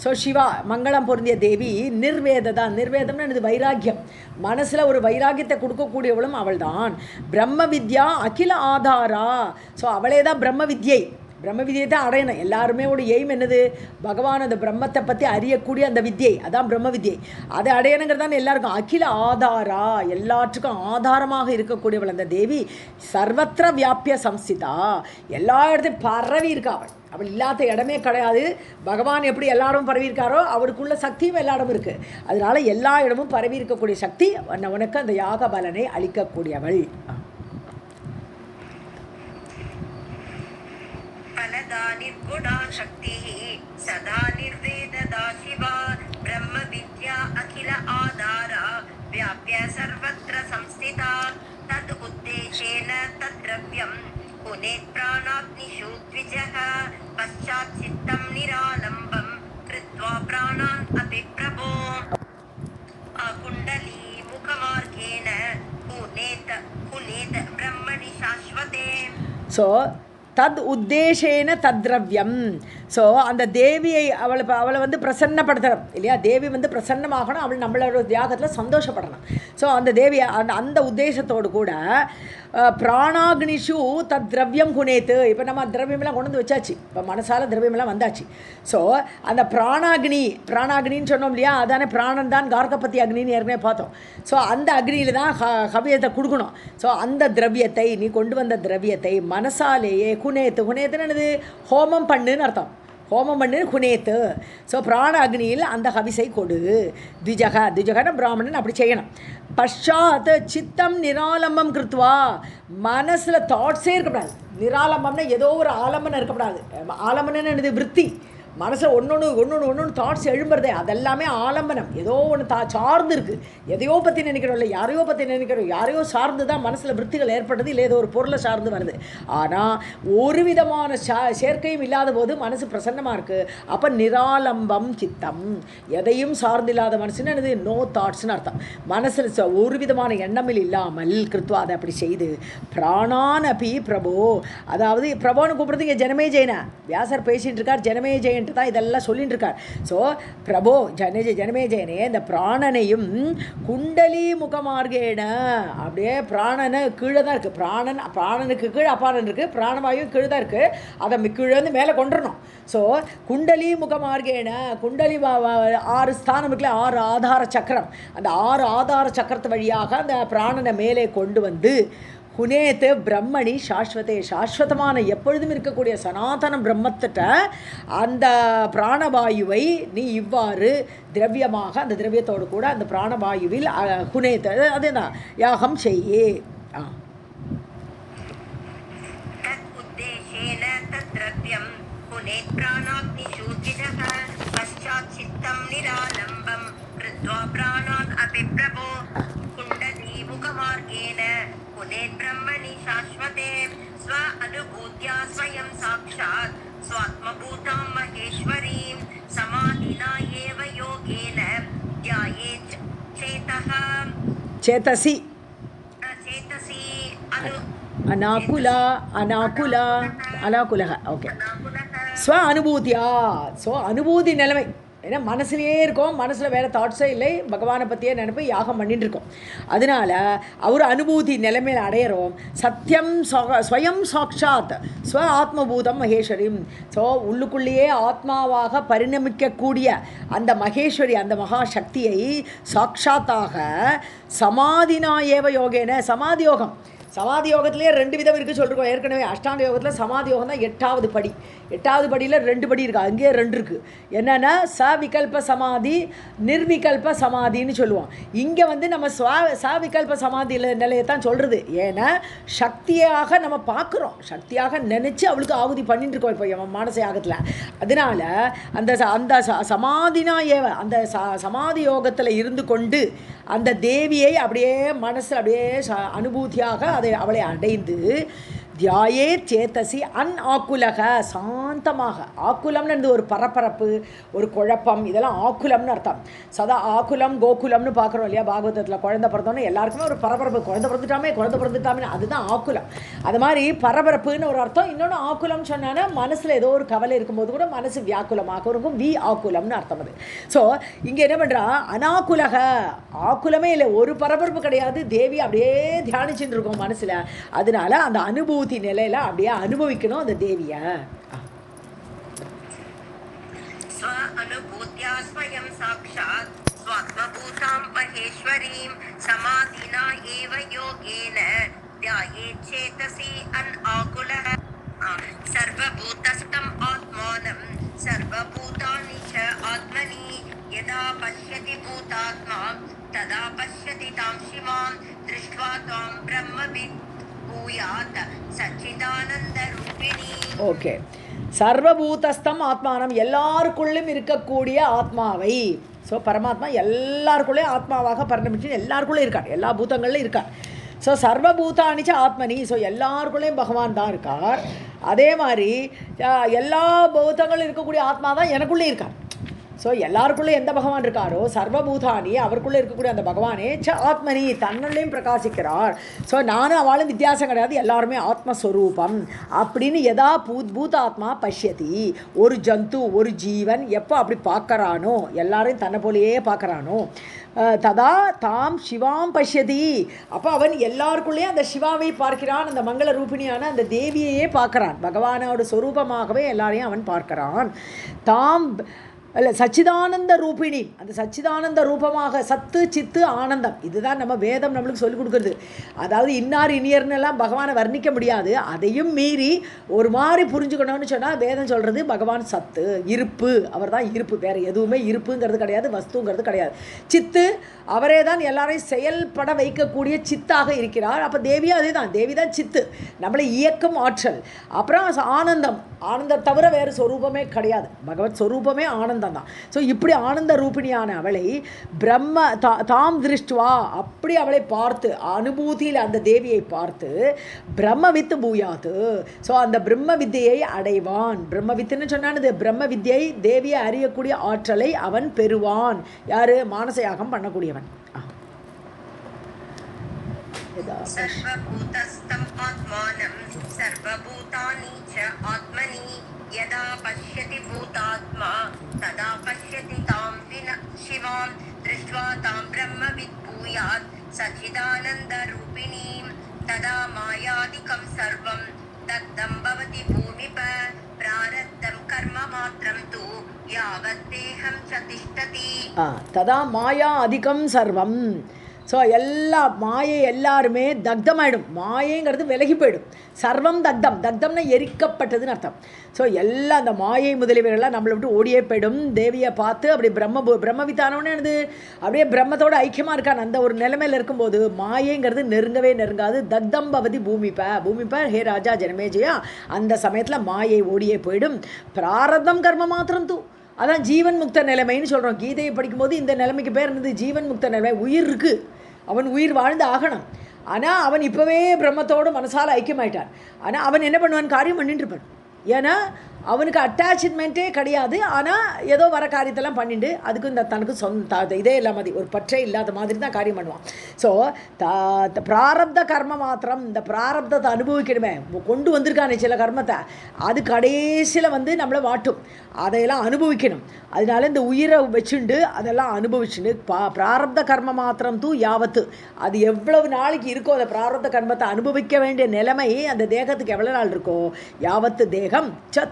ஸோ சிவா மங்களம் பொருந்திய தேவி. நிர்வேததான், நிர்வேதம்னு இது வைராக்கியம், மனசில் ஒரு வைராக்கியத்தை கொடுக்கக்கூடியவளும் அவள் தான். பிரம்ம வித்யா அகில ஆதாரா. ஸோ அவளே தான் பிரம்ம வித்யை. பிரம்ம வித்யை தான் அடையணும். எல்லாருமே ஒரு எய்ம் என்னது, பகவான் அந்த பிரம்மத்தை பற்றி அறியக்கூடிய அந்த வித்யை, அதான் பிரம்ம வித்யை. அதை அடையணுங்கிறது தான் எல்லாருக்கும். அகில ஆதாரா, எல்லாற்றுக்கும் ஆதாரமாக இருக்கக்கூடியவள் அந்த தேவி. சர்வத்திர வியாபிய சம்ஸ்திதா, எல்லா இடத்தையும் பரவி இருக்கா அவள். அவள் இல்லாத இடமே கிடையாது. பகவான் எப்படி எல்லா இடமும் பரவி இருக்காரோ அவருக்குள்ள சக்தியும் எல்லா இடமும் இருக்குது. அதனால எல்லா இடமும் பரவி இருக்கக்கூடிய சக்தி உனக்கு அந்த யாக பலனை அளிக்கக்கூடியவள். फलदा निर्गुणा शक्तिः सदा निर्वेददा शिवा ब्रह्म विद्या अखिल आधारा व्याप्य सर्वत्र संस्थिता तद् उद्देशेन तद्द्रव्यं पुनेत् प्राणाग्निषु द्विजः पश्चात् चित्तं निरालम्बं कृत्वा प्राणान् अपि प्रभो कुण्डली मुखमार्गेण पुनेत् ब्रह्मणि शाश्वते. ஸோ தத் உத்தேசேன தத்ரவ்யம். ஸோ அந்த தேவியை அவளை வந்து பிரசன்னப்படுத்தணும் இல்லையா, தேவி வந்து பிரசன்னமாகணும், அவள் நம்மளோட தியாகத்தில் சந்தோஷப்படணும். ஸோ அந்த தேவி அந்த உத்தேசத்தோடு கூட பிராணாக்னிஷு தத் திரவியம் குணேத்து. இப்போ நம்ம திரவியமெல்லாம் கொண்டு வந்து வச்சாச்சு, இப்போ மனசால திரவியமெல்லாம் வந்தாச்சு. ஸோ அந்த பிராணாக்னின்னு சொன்னோம் இல்லையா, அதானே பிராணன் தான் கார்கபத்தி அக்னின்னு ஏற்கனவே பார்த்தோம். ஸோ அந்த அக்னியில் தான் கவியத்தை கொடுக்கணும். ஸோ அந்த திரவியத்தை, நீ கொண்டு வந்த திரவியத்தை மனசாலேயே குணேத்துன்னு என்னது, ஹோமம் பண்ணுன்னு அர்த்தம். ஹோமம் பண்ணு குணேத்து. ஸோ பிராண அக்னியில் அந்த ஹவிசை கொடு. திஜகன பிராமணன் அப்படி செய்யணும். பஷாத் சித்தம் நிராலம்பம் கிருத்வா, மனசில் தாட்ஸே இருக்கக்கூடாது. நிராலம்பம்னா ஏதோ ஒரு ஆலம்பனம் இருக்கக்கூடாது. ஆலம்பனன்னு என்னது, விற்பி. மனசில் ஒன்று தாட்ஸ் எழும்புறதே அதெல்லாமே ஆலம்பனம். ஏதோ ஒன்று சார்ந்து இருக்குது. எதையோ பற்றி நினைக்கிறோம் இல்லை, யாரையோ பற்றி நினைக்கிறோம், யாரையோ சார்ந்து தான் மனசில் விற்த்திகள் ஏற்படுது, இல்லை ஏதோ ஒரு பொருளை சார்ந்து வருது. ஆனால் ஒரு விதமான சேர்க்கையும் இல்லாத போது மனசு பிரசன்னமாக இருக்குது. அப்போ நிராலம்பம் சித்தம், எதையும் சார்ந்தில்லாத மனசுன்னு என்னது, நோ தாட்ஸ்னு அர்த்தம். மனசில் ஒரு விதமான எண்ணமில் இல்லாமல் கிருத்வா, அதை அப்படி செய்து பிராணான் அப்பி பிரபோ, அதாவது பிரபோன்னு கூப்பிடுறது இங்கே ஜனமே ஜெயன. வியாசர் பேசிகிட்டு இருக்கார், ஜனமே ஜெயன் தான் இதெல்லாம் சொல்லிட்டு இருக்கார். ஸோ பிரபோ ஜனமே ஜெயனே, இந்த பிராணனையும் குண்டலி முகமார்கேன, அப்படியே பிராணனை கீழே தான் இருக்குது. பிராணனுக்கு கீழே அபாரன் இருக்குது, பிராணவாயும் கீழே தான் இருக்குது. அதை கீழே வந்து மேலே கொண்டுடணும். ஸோ குண்டலி முகமார்கேன, குண்டலி 6 ஸ்தானம் இருக்குல்ல, 6 ஆதார சக்கரம், அந்த 6 ஆதார சக்கரத்து வழியாக அந்த பிராணனை மேலே கொண்டு வந்து குணேத்து பிரம்மணி சாஸ்வதே, சாஸ்வதமான எப்பொழுதும் இருக்கக்கூடிய சனாதன பிரம்மத்திட்ட அந்த பிராணவாயுவை நீ இவ்வாறு திரவியமாக, அந்த திரவியத்தோடு கூட அந்த பிராணவாயுவில் குணேத்து, அதுதான் யாகம் செய்யே. ब्रह्मणि शाश्वते स्व अनुभूत्या स्वयं साक्षात् स्वात्मभूतां महेश्वरीं समाधिना एव योगेन ध्यायेत् चेतसि अनाकुलः ओके स्व अनुभूतिया. ஸோ அனுபூதி நிலைமை, ஏன்னா மனசுலேயே இருக்கோம், மனசில் வேறு தாட்ஸே இல்லை, பகவானை பற்றியே நினைப்பு யாகம் பண்ணிட்டு இருக்கோம். அதனால் அவர் அனுபூதி நிலைமையில் அடையிறோம். சத்தியம் ஸ்வயம் சாட்சாத் ஸ்வ ஆத்மபூதம் மகேஸ்வரியும். ஸோ உள்ளுக்குள்ளேயே ஆத்மாவாக பரிணமிக்கக்கூடிய அந்த மகேஸ்வரி, அந்த மகாசக்தியை சாட்சாத்தாக சமாதினா ஏவ யோகேன, சமாதி யோகம். சமாதி யோகத்திலே 2 விதம் இருக்குது சொல்லிருக்கோம் ஏற்கனவே. அஷ்டாங்க யோகத்தில் சமாதி யோகம் தான் 8வது படி. 8வது படியில் 2 படி இருக்குது, அங்கேயே 2 இருக்குது. என்னென்னா சவிகல்ப சமாதி, நிர்விகல்ப சமாதின்னு சொல்லுவோம். இங்கே வந்து நம்ம சவிகல்ப சமாதி நிலையத்தான் சொல்கிறது. ஏன்னா சக்தியாக நம்ம பார்க்குறோம், சக்தியாக நினச்சி அவளுக்கு ஆகுதி பண்ணிட்டு இருக்கோம் இப்போ மானச யாகத்தில். அதனால் அந்த சமாதினா ஏவ, அந்த சமாதி யோகத்தில் இருந்து கொண்டு அந்த தேவியை அப்படியே மனசில் அப்படியே அனுபூதியாக அதை அவளை அடைந்து தியாயே சேத்தசி ஆக்குலக சாந்தமாக. ஆக்குலம்னு ஒரு பரபரப்பு, ஒரு குழப்பம், இதெல்லாம் ஆக்குலம்னு அர்த்தம். சதா ஆக்குலம் கோகுலம்னு பார்க்குறோம் இல்லையா பாகவதத்தில். குழந்தை பிறந்தோன்னே எல்லாருக்குமே ஒரு பரபரப்பு, குழந்தை பிறந்துட்டாமே, அதுதான் ஆக்குலம். அது மாதிரி பரபரப்புன்னு ஒரு அர்த்தம். இன்னொன்று ஆக்குலம் சொன்னான்னா மனசில் ஏதோ ஒரு கவலை இருக்கும்போது கூட மனசு வியாக்குலமாக இருக்கும், ஆக்குலம்னு அர்த்தம் அது. ஸோ இங்கே என்ன பண்ணுறா, அனாக்குலக, ஆக்குலமே இல்லை, ஒரு பரபரப்பு கிடையாது. தேவி அப்படியே தியானிச்சுட்டு இருக்கோம் மனசில். அதனால அந்த அனுபூதி நிலையில அப்படியே அனுபவிக்கணும் அந்த தேவிய. ஸ்வ அனுபூத்யா ஸ்வயம் சாக்ஷாத் ஸ்வாத்மபூதாம் மகேஸ்வரீம் சமாதினா ஏவ யோகேன த்யாயேத் சேதசி ஆகுலஹ சர்வபூதஸ்தம் ஆத்மானம் சர்வபூதானி ச ஆத்மனி யதா பஷ்யதி பூதாத்மா ததா பஷ்யதி தாம் சிவாம் திருஷ்ட்வா தாம் பிரம்மவித். ஓகே, சர்வபூதஸ்தம் ஆத்மானம், எல்லாருக்குள்ளும் இருக்கக்கூடிய ஆத்மாவை. ஸோ பரமாத்மா எல்லாருக்குள்ளேயும் ஆத்மாவாக பரிணமிச்சு எல்லாருக்குள்ளே இருக்கார், எல்லா பூதங்கள்லையும் இருக்கார். ஸோ சர்வபூதானிச்ச ஆத்மனி, ஸோ எல்லாருக்குள்ளேயும் பகவான் தான் இருக்கார். அதே மாதிரி எல்லா பூதங்களும் இருக்கக்கூடிய ஆத்மா தான் எனக்குள்ளே இருக்கார். ஸோ எல்லாருக்குள்ளே எந்த பகவான் இருக்காரோ சர்வபூதானி, அவருக்குள்ளே இருக்கக்கூடிய அந்த பகவானே ஆத்மனி, தன்னுள்ளேயும் பிரகாசிக்கிறார். ஸோ நானும் அவளும் வித்தியாசம் கிடையாது, எல்லாருமே ஆத்மஸ்வரூபம் அப்படின்னு எதா பூதாத்மா பஷ்யதி. ஒரு ஜந்து, ஒரு ஜீவன் எப்போ அப்படி பார்க்கறானோ, எல்லாரையும் தன்னை போலேயே பார்க்கறானோ, ததா தாம் சிவாம் பஷ்யதி, அப்போ அவன் எல்லாருக்குள்ளேயும் அந்த சிவாவை பார்க்கிறான், அந்த மங்கள ரூபிணியான அந்த தேவியையே பார்க்கறான். பகவானோட சொரூபமாகவே எல்லாரையும் அவன் பார்க்கறான். தாம் அல்ல சச்சிதானந்த ரூபிணி, அந்த சச்சிதானந்த ரூபமாக சத்து சித்து ஆனந்தம், இதுதான் நம்ம வேதம் நம்மளுக்கு சொல்லிக் கொடுக்குறது. அதாவது இன்னார் இனியர்னெல்லாம் பகவானை வர்ணிக்க முடியாது, அதையும் மீறி ஒரு மாதிரி புரிஞ்சுக்கணும்னு சொன்னால் வேதம் சொல்கிறது பகவான் சத்து, இருப்பு, அவர் தான் இருப்பு, வேறு எதுவுமே இருப்புங்கிறது கிடையாது, வஸ்துங்கிறது கிடையாது. சித்து, அவரே தான் எல்லாரையும் செயல்பட வைக்கக்கூடிய சித்தாக இருக்கிறார். அப்போ தேவியும் அதே தான், தேவி தான் சித்து, நம்மளை இயக்கும் ஆற்றல். அப்புறம் ஆனந்தம், ஆனந்தம் தவிர வேறு சொரூபமே கிடையாது, பகவத் சொரூபமே ஆனந்தம் தான். ஸோ இப்படி ஆனந்த ரூபிணியான அவளை பிரம்ம தாம் திருஷ்டுவா, அப்படி அவளை பார்த்து அனுபூதியில் அந்த தேவியை பார்த்து பிரம்மவித்து பூயாத்து, ஸோ அந்த பிரம்ம வித்தியை அடைவான். பிரம்ம வித்துன்னு சொன்னானது பிரம்ம வித்தியை, தேவியை அறியக்கூடிய ஆற்றலை அவன் பெறுவான். யாரு? மானசயாகம் பண்ணக்கூடியவன். சர்வபூதஸ்தம் ஆத்மானம் சர்வபூதானி ச ஆத்மனி யதா பஷ்யதி பூதாத்மா ததா பஷ்யதி தாம் சிவாம் திருஷ்ட்வா தாம் பிரம்மவித் பூயாத் சச்சிதானந்த ரூபிணீம் ததா மாயாதிகம் சர்வம் தத்தம் பவதி பூமிப பிராரத்தம் கர்ம மாத்ரம் தூ யாவத் தேகம் ச திஷ்டதி. ததா மாயா அதிகம் சர்வம். ஸோ எல்லா மாயை எல்லாருமே தக்தமாயிடும், மாயைங்கிறது விலகி போயிடும். சர்வம் தக்தம், தக்தம்னா எரிக்கப்பட்டதுன்னு அர்த்தம். ஸோ எல்லாம் அந்த மாயை முதலியவர்கள்லாம் நம்மளை விட்டு ஓடியே போயிடும். தேவியை பார்த்து அப்படி பிரம்மவித்தானோன்னு என்னது, அப்படியே பிரம்மத்தோட ஐக்கியமாக இருக்கான். அந்த ஒரு நிலைமையில் இருக்கும்போது மாயைங்கிறது நெருங்கவே நெருங்காது. தக்தம் பவதி பூமிப்ப ஹே ராஜா ஜனமேஜயா, அந்த சமயத்தில் மாயை ஓடியே போயிடும். பிராரத்தம் கர்ம மாத்திரம் தூ, அதான் ஜீவன் முக்த நிலைமைன்னு சொல்கிறோம். கீதையை படிக்கும்போது இந்த நிலைமைக்கு பேர் இருந்தது ஜீவன் முக்த நிலைமை. உயிர் இருக்குது, அவன் உயிர் வாழ்ந்து ஆகணும். ஆனால் அவன் இப்போவே பிரம்மத்தோடு மனசால் ஐக்கியமாயிட்டான். ஆனால் அவன் என்ன பண்ணுவான்? காரியம் பண்ணிட்டு இருப்பான். ஏன்னா அவனுக்கு அட்டாச்மெண்ட்டே கிடையாது. ஆனால் ஏதோ வர காரியத்தெல்லாம் பண்ணிட்டு அதுக்கு இந்த தனக்கு சொந்த இதே இல்லாம ஒரு பற்றே இல்லாத மாதிரி தான் காரியம் பண்ணுவான். ஸோ பிராரப்த கர்ம மாத்திரம், இந்த பிராரப்தத்தை அனுபவிக்கணுமே, கொண்டு வந்திருக்கானே சில கர்மத்தை, அது கடைசியில் நம்மளை வாட்டும், அதையெல்லாம் அனுபவிக்கணும். அதனால இந்த உயிரை வச்சுண்டு அதெல்லாம் அனுபவிச்சுண்டு பிராரப்த கர்ம மாத்திரம் தூ யாவத்து, அது எவ்வளவு நாளைக்கு இருக்கோ அந்த பிராரப்த கர்மத்தை அனுபவிக்க வேண்டிய நிலைமை அந்த தேகத்துக்கு எவ்வளோ நாள் இருக்கோ, யாவத்து தேகம் ச.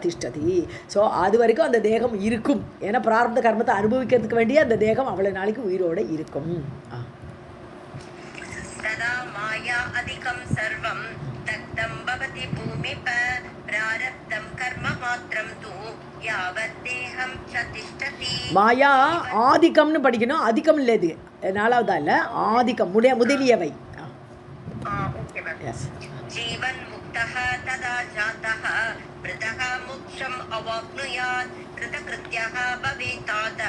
ஸோ அது வரைக்கும் அந்த தேகம் இருக்கும். ஏன்னா பிராரப்த கர்மத்தை அனுபவிக்கிறதுக்கு வேண்டிய அந்த தேகம் அவ்வளவு நாளைக்கு உயிரோட இருக்கும். ததா மாயா அதிகம் சர்வம் தக்தம் பவதி பூமிப பிராரப்தம் கர்ம மாத்ரம் தூ யாவத் தேகம் ச திஷ்டதி. மாயா ஆதிக்கம்னு படிக்கணும், அதிகம் இல்லை, இது நாலாவதா இல்லை, ஆதிக்கம் முதலியவை. ஜீவன் முக்தஹ ததா ஜாதஹ ப்ரதஹ முக்ஷம் அவாப்னுயாத் கிருதக்ருத்யஹ பவேதாத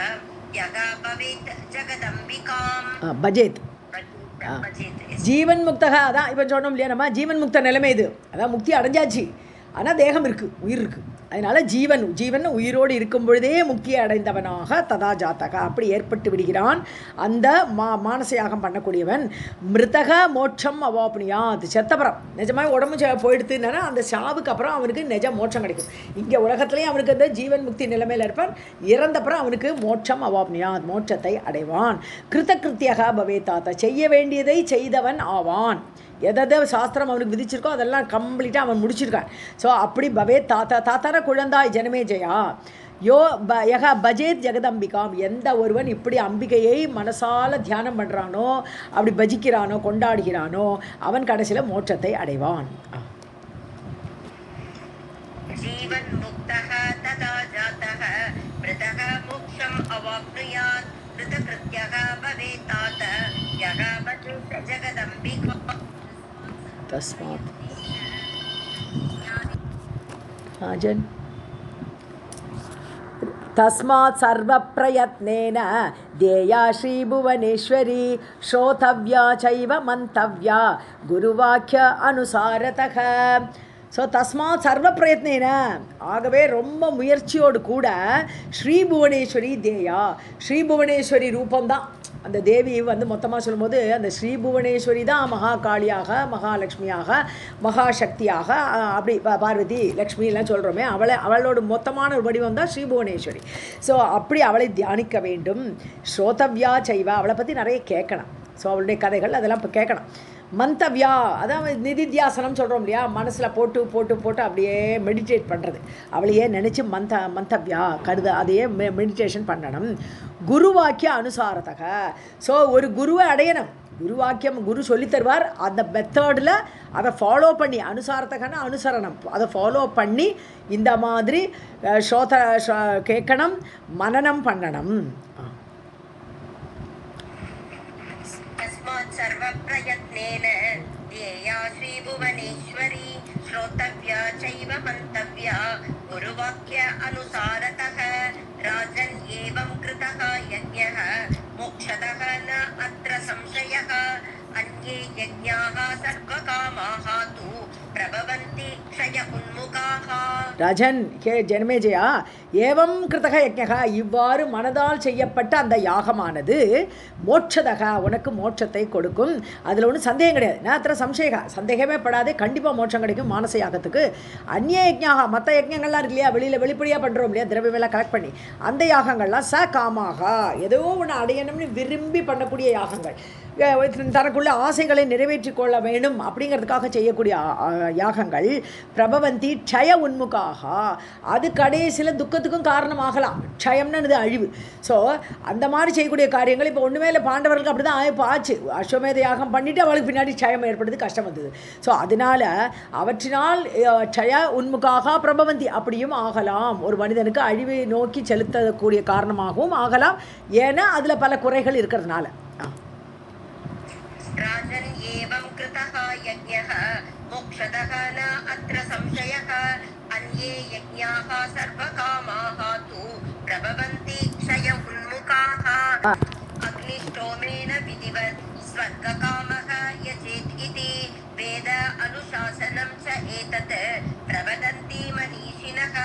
यगा भवेत् जगदम्बिकाम् பஜேத் भजेत् ஜீவன் முக்தக. அதான் இப்போ சொன்னோம் இல்லையா, நம்ம ஜீவன் முக்த நிலைமை இது. அதான் முக்தி அடைஞ்சாச்சு, ஆனால் தேகம் இருக்குது, உயிர் இருக்குது. அதனால் ஜீவன் உயிரோடு இருக்கும் பொழுதே முக்தியை அடைந்தவனாக ததா ஜாத்தக அப்படி ஏற்பட்டு விடுகிறான் அந்த மானச யாகம் பண்ணக்கூடியவன். மிருதக மோட்சம் அவாப்னியாத். செத்தப்புறம் நிஜமாக உடம்பு போயிடுத்துனா அந்த சாவுக்கு அப்புறம் அவனுக்கு நிஜ மோட்சம் கிடைக்கும். இங்கே உலகத்துலேயும் அவனுக்கு அந்த ஜீவன் முக்தி நிலைமையில் இருப்பான், இறந்தப்புறம் அவனுக்கு மோட்சம் அவாப்னியாத் மோட்சத்தை அடைவான். கிருத்தியக பவேதாத்த செய்ய வேண்டியதை செய்தவன் ஆவான். எதை சாஸ்திரம் அவனுக்கு விதிச்சிருக்கோ அதெல்லாம் கம்ப்ளீட்டாக அவன் முடிச்சிருக்கான். ஸோ அப்படி பவே தாத்தான குழந்தாய் ஜனமே ஜெயா யக பஜேத் ஜெகதம்பிகாம். எந்த ஒருவன் இப்படி அம்பிகையை மனசால தியானம் பண்ணுறானோ, அப்படி பஜிக்கிறானோ, கொண்டாடுகிறானோ, அவன் கடைசியில் மோட்சத்தை அடைவான். ஜீவன் முக்தஹ ததா ஜாதஹ மிருதஹ மோக்ஷம் அவாப்னுயாத் கிருதக்ருத்யஹ பவேதாத யக பஜேத் ஜெகதம்பிகாம். தஸ்மாத் ஆஜன் தஸ்மாத் சர்வ பிரயத்னேன தேயா ஸ்ரீபுவனேஸ்வரி ஸ்ரோதவ்யா சைவ மந்தவ்யா குருவாக்கிய அனுசாரதக. ஸோ தஸ்மாத் சர்வ பிரயத்னேன ஆகவே ரொம்ப முயற்சியோடு கூட ஸ்ரீபுவனேஸ்வரி தேயா ஸ்ரீபுவனேஸ்வரி ரூபந்தான் அந்த தேவி வந்து மொத்தமாக சொல்லும்போது அந்த ஸ்ரீபுவனேஸ்வரி தான் மகாகாளியாக, மகாலட்சுமியாக, மகாசக்தியாக, அப்படி பார்வதி லக்ஷ்மிலாம் சொல்கிறோமே, அவளோட மொத்தமான ஒரு வடிவம் தான் ஸ்ரீபுவனேஸ்வரி. ஸோ அப்படி அவளை தியானிக்க வேண்டும். ஸ்ரோதவ்யா சைவா அவளை பற்றி நிறைய கேட்கணும். ஸோ அவளுடைய கதைகள் அதெல்லாம் இப்போ கேட்கணும். மந்தவ்யா அதான் நிதித்தியாசனம் சொல்கிறோம் இல்லையா, மனசில் போட்டு போட்டு போட்டு அப்படியே மெடிடேட் பண்ணுறது, அவளையே நினச்சி மந்தவ்யா அதையே மெடிடேஷன் பண்ணணும். குருவாக்கிய அனுசாரத்தக. ஸோ ஒரு குருவை அடையணும். குருவாக்கியம் குரு சொல்லித்தருவார், அந்த மெத்தடில் அதை ஃபாலோ பண்ணி அனுசாரத்தகன்னா அனுசரணம், அதை ஃபாலோ பண்ணி இந்த மாதிரி கேட்கணும், மனனம் பண்ணணும். सर्व प्रयत्नेन ध्येया श्रीभुवनेश्वरी श्रोतव्या चैव मन्तव्या गुरुवाक्य अनुसारतः राजन् एवं कृतः यज्ञः मोक्षतः न अत्र संशयः अन्ये यज्ञाः सर्वकामाः तु प्रभवन्ति क्षय उन्मुखाः. ராஜன் ஜனமேஜயா ஏவம் கிருதக யஜ்ஞகா இவ்வாறு மனதால் செய்யப்பட்ட அந்த யாகமானது மோட்சதக உனக்கு மோட்சத்தை கொடுக்கும். அதில் ஒன்றும் சந்தேகம் கிடையாது. நான் அத்தனை சந்தேகமே படாதே, கண்டிப்பாக மோட்சம் கிடைக்கும் மானச யாகத்துக்கு. அந்நிய யஜ்ஞாக மற்ற யஜ்ஞங்கள்லாம் இருக்கு இல்லையா, வெளிப்படையாக பண்ணுறோம் இல்லையா, திரவியமெல்லாம் கலெக்ட் பண்ணி, அந்த யாகங்கள்லாம் காமாக ஏதோ ஒன்று அடையணும்னு விரும்பி பண்ணக்கூடிய யாகங்கள், தனக்குள்ள ஆசைகளை நிறைவேற்றிக் கொள்ள வேண்டும் அப்படிங்கிறதுக்காக செய்யக்கூடிய யாகங்கள். பிரபவந்தி க்ஷய உன்முகாக அது கடைசியில் துக்கத்துக்கும் காரணமாகலாம். க்ஷயம்னு அது அழிவு. ஸோ அந்த மாதிரி செய்யக்கூடிய காரியங்கள் இப்போ ஒன்றுமே இல்லை, பாண்டவர்களுக்கு அப்படி தான் இப்போ ஆச்சு. அஸ்வமேத யாகம் பண்ணிவிட்டு அவளுக்கு பின்னாடி க்ஷயம் ஏற்படுது, கஷ்டம் வந்தது. ஸோ அதனால் அவற்றினால் க்ஷய உன்முகாக பிரபவந்தி அப்படியும் ஆகலாம். ஒரு மனிதனுக்கு அழிவை நோக்கி செலுத்தக்கூடிய காரணமாகவும் ஆகலாம், ஏன்னா அதில் பல குறைகள் இருக்கிறதுனால. राजन् एवं कृतः यज्ञः मोक्षतः न अत्र संशयः अन्ये यज्ञाः सर्वकामाः तु प्रभवन्ति क्षय उन्मुखाः. अग्निष्टोमेन विधिवत् स्वर्गकामः यजेत् इति वेद अनुशासनं च एतत् प्रवदन्ति मनीषिणः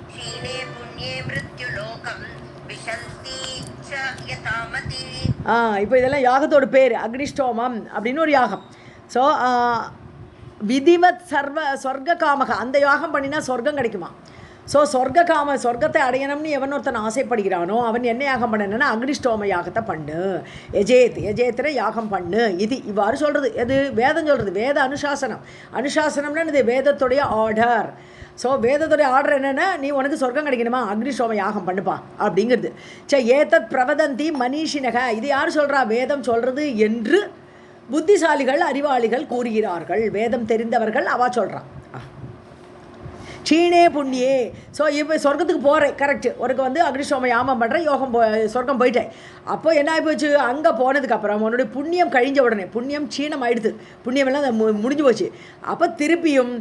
क्षीणे पुण्ये मृत्युलोकम् विशन्ति च यथामति. இப்போ இதெல்லாம் யாகத்தோட பேர் அக்னிஷ்டோமம் அப்படின்னு ஒரு யாகம். ஸோ விதிவத் சொர்க்க காமக அந்த யாகம் பண்ணினா சொர்க்கம் கிடைக்குமா. ஸோ சொர்க்கத்தை அடையணும்னு எவன் ஒருத்தன் ஆசைப்படுகிறானோ அவன் என்ன யாகம் பண்ணணுன்னா அக்னிஷ்டோம யாகத்தை பண்ணு. எஜேத்திர யாகம் பண்ணு. இது இவ்வாறு சொல்கிறது. எது வேதம் சொல்கிறது. வேத அனுசாசனம்னா இது வேதத்துடைய ஆர்டர். ஸோ வேதத்துடைய ஆர்டர் என்னென்னா, நீ உனக்கு சொர்க்கம் கிடைக்கணுமா அக்னிஷ்டோம யாகம் பண்ணுப்பா அப்படிங்கிறது. ஏதத் பிரவதந்தி மனிஷினக இது யார் சொல்கிறா, வேதம் சொல்கிறது என்று புத்திசாலிகள் அறிவாளிகள் கூறுகிறார்கள். வேதம் தெரிந்தவர்கள் அவா சொல்கிறான். க்ஷீணே புண்ணியே. ஸோ இப்போ சொர்க்கத்துக்கு போகிறேன், கரெக்டு. உனக்கு வந்து அக்னிஷோம யாமம் பண்ணுறேன், யோகம் சொர்க்கம் போயிட்டேன். அப்போ என்ன ஆகிப்போச்சு, அங்கே போனதுக்கப்புறம் உன்னுடைய புண்ணியம் கழிஞ்ச உடனே புண்ணியம் க்ஷீணம் ஆயிடுது, புண்ணியமெல்லாம் முடிஞ்சு போச்சு. அப்போ திருப்பியும்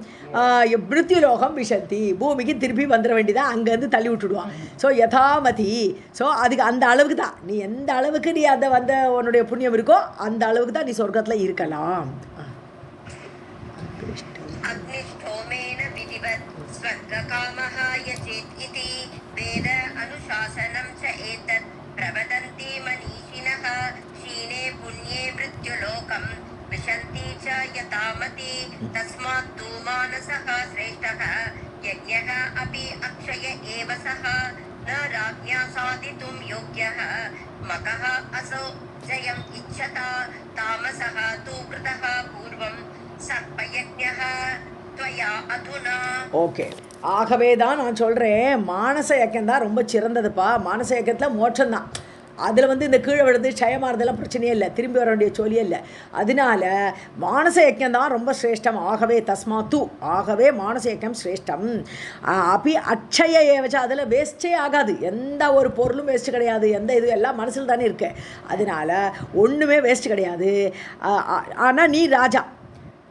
மிருத்யுலோகம் விஷந்தி, பூமிக்கு திருப்பி வந்துட வேண்டியதான், அங்கேருந்து தள்ளி விட்டுடுவான். ஸோ யதாமதி. ஸோ அதுக்கு அந்த அளவுக்கு தான் நீ, எந்த அளவுக்கு நீ அதை வந்த உன்னுடைய புண்ணியம் இருக்கோ அந்த அளவுக்கு தான் நீ சொர்க்கத்தில் இருக்கலாம். अग्निष्ठोमेन विधिवत् स्वर्गकामः यचेत् इति वेद अनुशासनं च एतत् प्रवदन्ति मनीषिणः क्षीणे पुण्ये मृत्युलोकं विशन्ति च यतामति तस्मात् तु मानसः श्रेष्ठः यज्ञः अपि अक्षय एव सः न राज्ञा साधितुं योग्यः मकः असौ जयम् इच्छता तामसः तु कृतः पूर्वं ஓகே. ஆகவே தான் நான் சொல்கிறேன், மானச யக்கம் தான் ரொம்ப சிறந்ததுப்பா. மானச யக்கத்தில் மோட்சம்தான். அதில் வந்து இந்த கீழே விழுந்து க்ஷயமானதெல்லாம் பிரச்சனையே இல்லை, திரும்பி வர வேண்டிய சொல்லியே இல்லை. அதனால மானச யக்கம் தான் ரொம்ப சிரேஷ்டம். ஆகவே தஸ்மாத்து, ஆகவே மானச யக்கம் சிரேஷ்டம். அப்படி அக்ஷய ஏவச்சா, அதில் வேஸ்டே ஆகாது, எந்த ஒரு பொருளும் வேஸ்ட்டு கிடையாது, எந்த இது எல்லாம் மனசில் தானே இருக்கு. அதனால ஒன்றுமே வேஸ்ட்டு கிடையாது. ஆனால் நீ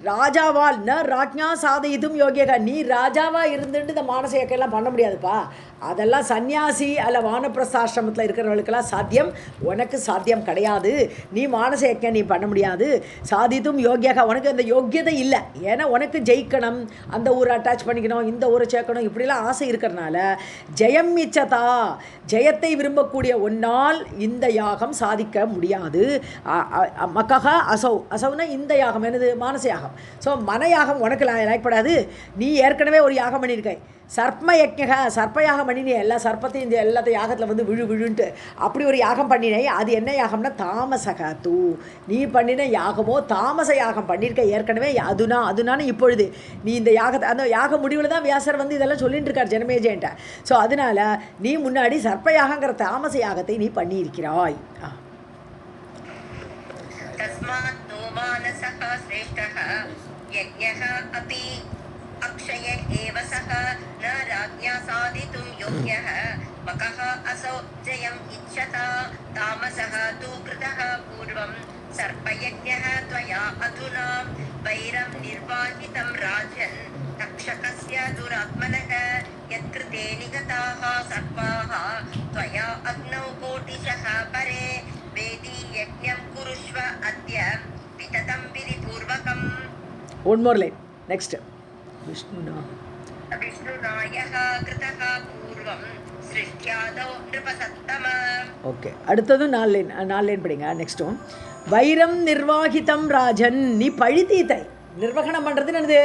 ராஜாவால் ந ராஜ்ஞா சாதித்தும் யோகியகா, நீ ராஜாவாக இருந்துட்டு இந்த மானச யக்கெல்லாம் பண்ண முடியாதுப்பா. அதெல்லாம் சன்னியாசி அல்ல வானப்பிரஸ்தாசிரமத்தில் இருக்கிறவர்களுக்கெல்லாம் சாத்தியம், உனக்கு சாத்தியம் கிடையாது. நீ மானச யக்கம் நீ பண்ண முடியாது. சாதித்தும் யோகியகா, உனக்கு அந்த யோக்கியதை இல்லை. ஏன்னா உனக்கு ஜெயிக்கணும், அந்த ஊரை அட்டாச் பண்ணிக்கணும், இந்த ஊரை சேர்க்கணும், இப்படிலாம் ஆசை இருக்கிறனால ஜெயம் இச்சதா, ஜெயத்தை விரும்பக்கூடிய ஒன்னால் இந்த யாகம் சாதிக்க முடியாது. மக்கா அசௌனா இந்த யாகம் என்னது, மானச யாகம். ஸோ மன யாகம் உனக்கு லைக்கப்படாது. நீ ஏற்கனவே ஒரு யாகம் பண்ணியிருக்க, சர்ப்ப யஜ்ஞக, சர்ப்ப யாகம் பண்ணினே, எல்லா சர்ப்பத்தையும் இந்த எல்லாத்த யாகத்தில் வந்து விழுன்ட்டு அப்படி ஒரு யாகம் பண்ணினே. அது என்ன யாகம்னா தாமசக தூ, நீ பண்ணின யாகமோ தாமச யாகம் பண்ணியிருக்க ஏற்கனவே. அதுனான்னு இப்பொழுது நீ இந்த யாகத்தை, அந்த யாக முடிவில் தான் வியாசர் வந்து இதெல்லாம் சொல்லிட்டு இருக்கார் ஜனமேஜயன்ட்ட. ஸோ அதனால் நீ முன்னாடி சர்ப்ப யாகங்கிற தாமச யாகத்தை நீ பண்ணியிருக்கிறாய். अक्षय एव सः न राज्ञा साधितुं योग्यः मकः असौ जयम् इच्छता तामसः तु कृतः पूर्वं सर्पयज्ञः त्वया अधुना वैरं निर्वाहितं राजन् तक्षकस्य दुरात्मनः यत्कृते निगताः सर्पाः त्वया अग्नौ कोटिशः परे वेदी यज्ञं कुरुष्व अद्य विततं विधिपूर्वकम्. One more line. Next. विष्णुनायः कृतः पूर्वं सृष्ट्यादौ नृपसत्तम. ஓகே, அடுத்ததும் 4 லைன் படிங்க. நெக்ஸ்ட்டும் வைரம் நிர்வாகிதம் ராஜன், நீ பழி தீர்த்தாய். நிர்வகணம் பண்ணுறது என்னது,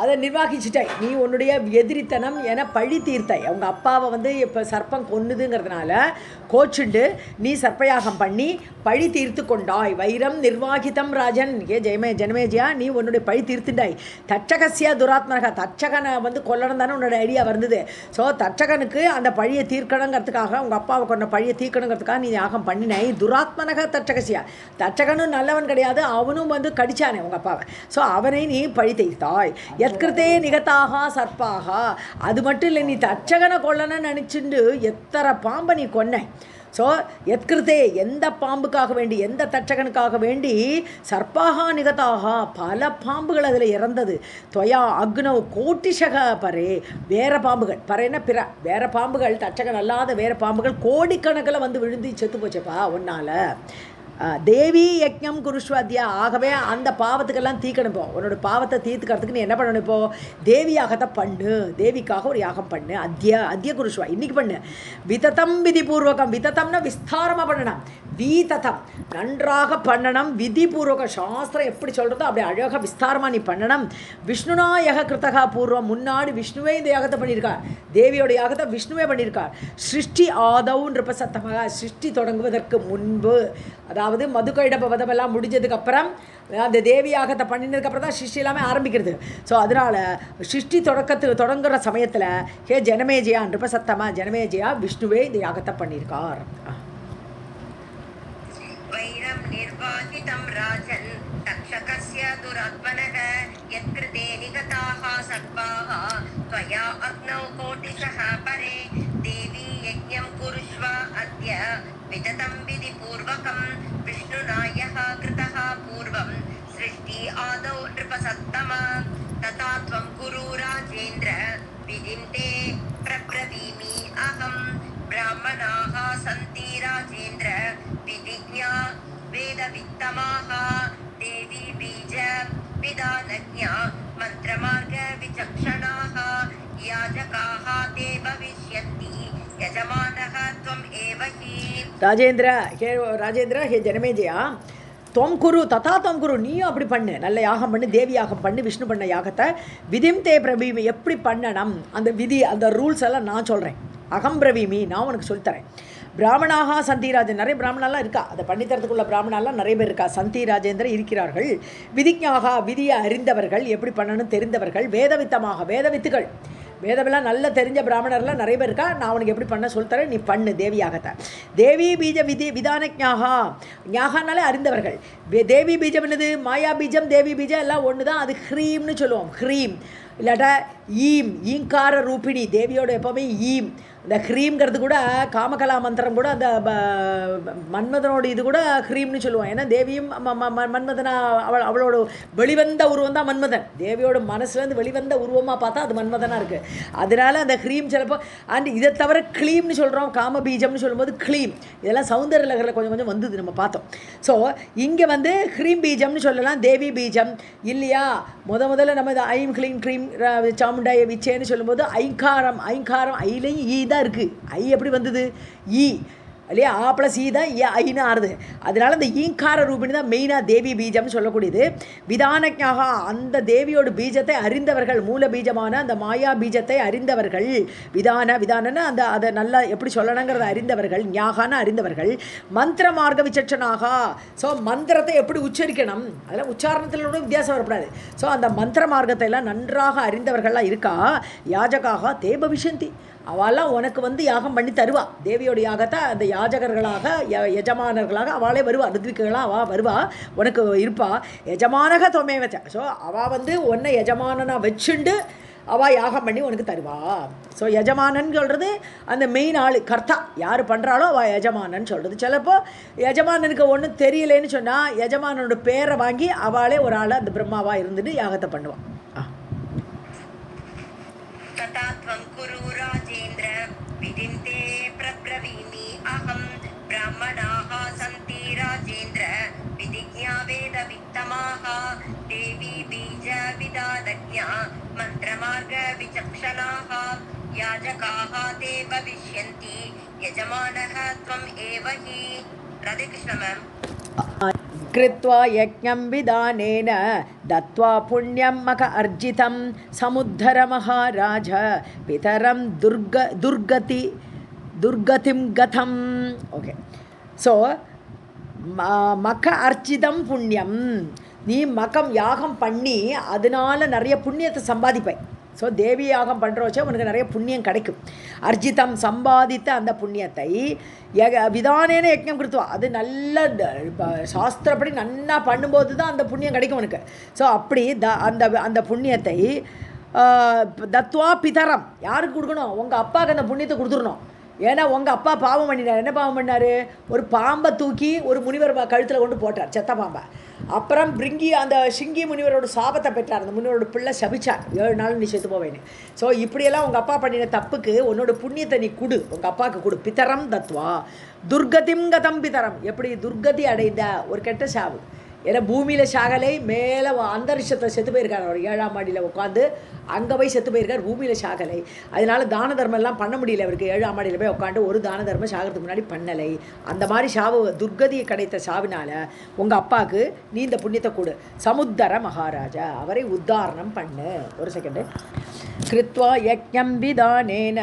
அதை நிர்வாகிச்சிட்டாய். நீ உன்னுடைய எதிரித்தனம் என பழி தீர்த்தாய். அவங்க அப்பாவை வந்து இப்போ சர்ப்பம் கொன்னுதுங்கிறதுனால கோச்சுண்டு நீ சர்ப்பயாகம் பண்ணி பழி தீர்த்து கொண்டாய். வைரம் நிர்வாகிதம் ராஜன், ஜனமேஜயா நீ உன்னுடைய பழி தீர்த்துட்டாய். தட்சகசிய துராத்மனக, தட்சகனை வந்து கொல்லணும் தானே உன்னோட ஐடியா வந்தது. ஸோ தட்சகனுக்கு அந்த பழியை தீர்க்கணுங்கிறதுக்காக, அவங்க அப்பாவை கொண்ட பழியை தீர்க்கணுங்கிறதுக்காக நீ யாகம் பண்ணினாய். துராத்மனக தட்சகசியா, தட்சகனும் நல்லவன் கிடையாது, அவனும் வந்து கடிச்சானே உங்கள் அப்பாவை. ஸோ அவனை நீ பழி தீர்த்தாய். எத்கிருத்தே நிகதாக சர்ப்பாக, அது மட்டும் இல்லை, நீ தட்சகனை கொல்லணும்னு நினச்சிண்டு எத்தனை பாம்பை நீ கொன்ன. ஸோ எத்கிருத்தே, எந்த பாம்புக்காக வேண்டி, எந்த தட்சகனுக்காக வேண்டி சர்ப்பாக நிகதாக, பல பாம்புகள் அதில் இறந்தது. தொயா அக்னவ் கோட்டிஷக பரே, வேற பாம்புகள், பரேன பிற வேற பாம்புகள், தட்சகன் அல்லாத வேற பாம்புகள் கோடிக்கணக்கில் வந்து விழுந்து செத்து போச்சப்பா உன்னால். தேவி யஜ்ஞம் குருஷ்வத்யா, ஆகவே அந்த பாவத்துக்கெல்லாம் தீக்கணும். இப்போ உன்னோட பாவத்தை தீர்த்துக்கிறதுக்கு நீ என்ன பண்ணணும், இப்போது தேவியாகத்தை பண்ணு, தேவிக்காக ஒரு யாகம் பண்ணு. அத்திய குருஷ்வா, இன்றைக்கி பண்ணு. விததம் விதிபூர்வகம், விததம்னா விஸ்தாரமாக பண்ணணும். வீததம் நன்றாக பண்ணணும். விதிபூர்வகம் சாஸ்திரம் எப்படி சொல்கிறதோ அப்படி அழகாக விஸ்தாரமாக நீ பண்ணணும். விஷ்ணுனா யக கிருத்தகா பூர்வம், முன்னாடி விஷ்ணுவே இந்த யாகத்தை பண்ணியிருக்கார், தேவியோட யாகத்தை விஷ்ணுவே பண்ணியிருக்கார். சிருஷ்டி ஆதவுன்ற சத்தமாக, சிருஷ்டி தொடங்குவதற்கு முன்பு, அதாவது மதுக்கைடப்ப வதமெல்லாம் முடிஞ்சதுக்கப்புறம் அந்த தேவியாகத்தை பண்ணினதுக்கப்புறம் தான் சிருஷ்டி எல்லாமே ஆரம்பிக்கிறது. ஸோ அதனால் சிருஷ்டி தொடங்குற சமயத்தில் ஹே ஜனமேஜயா நிருபசத்தமா, ஜனமேஜயா விஷ்ணுவே இந்த யாகத்தை பண்ணியிருக்கார். வைரம் நிர்வாகிதம் ராஜன் தக்ஷகஸ்ய துராத்மனக யத்கிருதே நிகதாஹ சர்ப்பாஹ त्वया अग्नौ कोटिशः परे देवी यज्ञं कुरुष्व अद्य विदतं विधिपूर्वकं विष्णुना यः कृतः पूर्वं सृष्टि आदौ नृपसत्तम तथा त्वं कुरु राजेन्द्र विधिं ते प्रब्रवीमि अहं ब्राह्मणाः सन्ति राजेन्द्र विधिज्ञा वेदवित्तमाः देवी बीज विदानज्ञा मन्त्रमार्ग विचक्षणाः याजकाः ते भविष्यन्ति यजमानः त्वम् एव हि ராஜேந்திர ஹே ஜனமேஜயா தொம் குரு ததா தொம் குரு நீயும் அப்படி பண்ணு நல்ல யாகம் பண்ணு தேவி யாகம் பண்ணு விஷ்ணு பண்ண யாகத்தை விதிம் தே பிரபீமி எப்படி பண்ணணும் அந்த விதி அந்த ரூல்ஸ் எல்லாம் நான் சொல்கிறேன் அகம் பிரவீமி நான் உனக்கு சொல்லித்தரேன் பிராமணாக சந்திராஜன் நிறைய பிராமணாலாம் இருக்கா அதை பண்ணித்தரத்துக்குள்ள பிராமணாலாம் நிறைய பேர் இருக்கா சந்திராஜேந்திர இருக்கிறார்கள் விதிஞாகா விதியை அறிந்தவர்கள் எப்படி பண்ணணும்னு தெரிந்தவர்கள் வேதவித்தமாக வேதவித்துகள் வேதமெல்லாம் நல்ல தெரிஞ்ச பிராமணர்லாம் நிறைய பேர் இருக்கா நான் அவனுக்கு எப்படி பண்ண சொல்லித்தரேன் நீ பண்ணு தேவி யாகத்தை தேவி பீஜ விதான ஞாகா ஞாகானாலே அறிந்தவர்கள் தேவி பீஜம் என்னது மாயா பீஜம் தேவி பீஜம் எல்லாம் ஒன்று தான் அது ஹ்ரீம்னு சொல்லுவோம் ஹ்ரீம் இல்லாட்டா ஈம் ஈங்கார ரூபிணி தேவியோட எப்போவுமே ஈம் இந்த ஹ்ரீம்ங்கிறது கூட காமகலா மந்திரம் கூட அந்த மன்மதனோட இது கூட ஹ்ரீம்னு சொல்லுவோம் ஏன்னா தேவியும் மன்மதனா அவளோட வெளிவந்த உருவம் தான் மன்மதன் தேவியோட மனசுலேருந்து வெளிவந்த உருவமாக பார்த்தா அது மன்மதனாக இருக்குது அதனால அந்த ஹ்ரீம் சிலப்போ அண்ட் இதை தவிர க்ளீம்னு சொல்கிறோம் காம பீஜம்னு சொல்லும்போது க்ளீம் இதெல்லாம் சௌந்தர்ய லகரில் கொஞ்சம் கொஞ்சம் வந்தது நம்ம பார்த்தோம் ஸோ இங்கே வந்து ஹ்ரீம் பீஜம்னு சொல்லலாம் தேவி பீஜம் இல்லையா முதல்ல நம்ம இது ஐம் க்ளீம் க்ரீம் சாமுண்டாய விச்சேன்னு சொல்லும்போது ஐங்காரம் ஐலையும் ஈ தான் இருக்குது ஐ எப்படி வந்தது ஈ இல்லையா ஆ ப்ளஸ் ஈ தான் ஐன்னு ஆறுது அதனால இந்த ஈங்கார ரூபிணி தான் மெயினாக தேவி பீஜம்னு சொல்லக்கூடியது விதானஜாகா அந்த தேவியோட பீஜத்தை அறிந்தவர்கள் மூல பீஜமான அந்த மாயா பீஜத்தை அறிந்தவர்கள் விதானன்னு அந்த அதை நல்லா எப்படி சொல்லணுங்கிறத அறிந்தவர்கள் ஞாகான அறிந்தவர்கள் மந்திர மார்க்க விசட்சனாகா ஸோ மந்திரத்தை எப்படி உச்சரிக்கணும் அதெல்லாம் உச்சாரணத்திலோட வித்தியாசம் வரக்கூடாது ஸோ அந்த மந்திர மார்க்கத்தை எல்லாம் நன்றாக அறிந்தவர்கள்லாம் இருக்கா யாஜகாக தே பவிஷ்யந்தி அவெல்லாம் உனக்கு வந்து யாகம் பண்ணி தருவா தேவியோட யாகத்தை அந்த யாஜகர்களாக எஜமானர்களாக அவளே வருவா ரித்விகளாக அவள் வருவா உனக்கு இருப்பா எஜமானக தொமே வச்ச ஸோ அவள் வந்து உன்னை எஜமானனாக வச்சுண்டு அவள் யாகம் பண்ணி உனக்கு தருவா ஸோ எஜமானன்னு சொல்கிறது அந்த மெயின் ஆள் கர்த்தா யார் பண்ணுறாளோ அவள் எஜமானன்னு சொல்கிறது சிலப்போ எஜமானனுக்கு ஒன்றும் தெரியலேன்னு சொன்னால் எஜமானனோட பேரை வாங்கி அவளே ஒரு ஆள் அந்த பிரம்மாவாக இருந்துட்டு யாகத்தை பண்ணுவாள் तथा त्वं कुरु राजेन्द्र विधिं ते प्रब्रवीमि अहं ब्राह्मणाः सन्ति राजेन्द्र विधिज्ञा वेदवित्तमाः देवी बीज विदानज्ञा मन्त्रमार्ग विचक्षणाः याजकाः ते भविष्यन्ति यजमानः त्वम् एव हि राधे कृष्ण मैम कृत्वा यज्ञं विदानेन दत्त्वा पुण्यं मक अर्जितं समुद्धर महाराज पितरं दुर्गतिं गतम् ओके सो मक अर्जितं पुण्यं நீ மகம் யாகம் பண்ணி அதனால நிறைய புண்ணியத்தை சம்பாதிப்பை ஸோ தேவி யாகம் பண்ணுற வச்சா உனக்கு நிறைய புண்ணியம் கிடைக்கும் அர்ஜிதம் சம்பாதித்த அந்த புண்ணியத்தை விதானேன யஜ்ஞம் கொடுத்துவா அது நல்ல சாஸ்திரப்படி நன்னா பண்ணும்போது தான் அந்த புண்ணியம் கிடைக்கும் உனக்கு ஸோ அப்படி அந்த புண்ணியத்தை தத்வா பிதரம் யாருக்கு கொடுக்கணும் உங்கள் அப்பாவுக்கு அந்த புண்ணியத்தை கொடுத்துடணும் ஏன்னா உங்கள் அப்பா பாவம் பண்ணினார் என்ன பாவம் பண்ணார் ஒரு பாம்பை தூக்கி ஒரு முனிவர் கழுத்தில் கொண்டு போட்டார் செத்த பாம்பை அப்புறம் பிரிங்கி அந்த சிங்கி முனிவரோட சாபத்தை பெற்றார் அந்த முனிவரோட பிள்ளை சபிச்சார் 7 நாள் நீ செத்து போவேன்னு ஸோ இப்படியெல்லாம் உங்கள் அப்பா பண்ணின தப்புக்கு உன்னோட புண்ணியத்தை நீ கொடு உங்கள் அப்பாவுக்கு கொடு பித்தரம் தத்வா துர்கதிம் கதம் பித்தரம் எப்படி துர்கதி அடைந்த ஒரு கெட்ட சாவு ஏன்னா பூமியில் சாகலை மேலே அந்தரிஷத்தில் செத்து போயிருக்கார் அவர் 7ஆம் மாடியில் உட்காந்து அங்கே போய் செத்து போயிருக்கார் பூமியில் சாகலை அதனால தான தர்மம் எல்லாம் பண்ண முடியல அவருக்கு 7ஆம் மாடியில் போய் உட்காந்து ஒரு தான தர்மம் சாகிறதுக்கு முன்னாடி பண்ணலை அந்த மாதிரி சாவு துர்கதியை கிடைத்த சாவினால் உங்கள் அப்பாவுக்கு நீ இந்த புண்ணியத்தை கொடு சமுத்தர மகாராஜா அவரை உத்தாரணம் பண்ணு ஒரு செகண்டு கிருத்வா யஜ்ஞம் விதானேன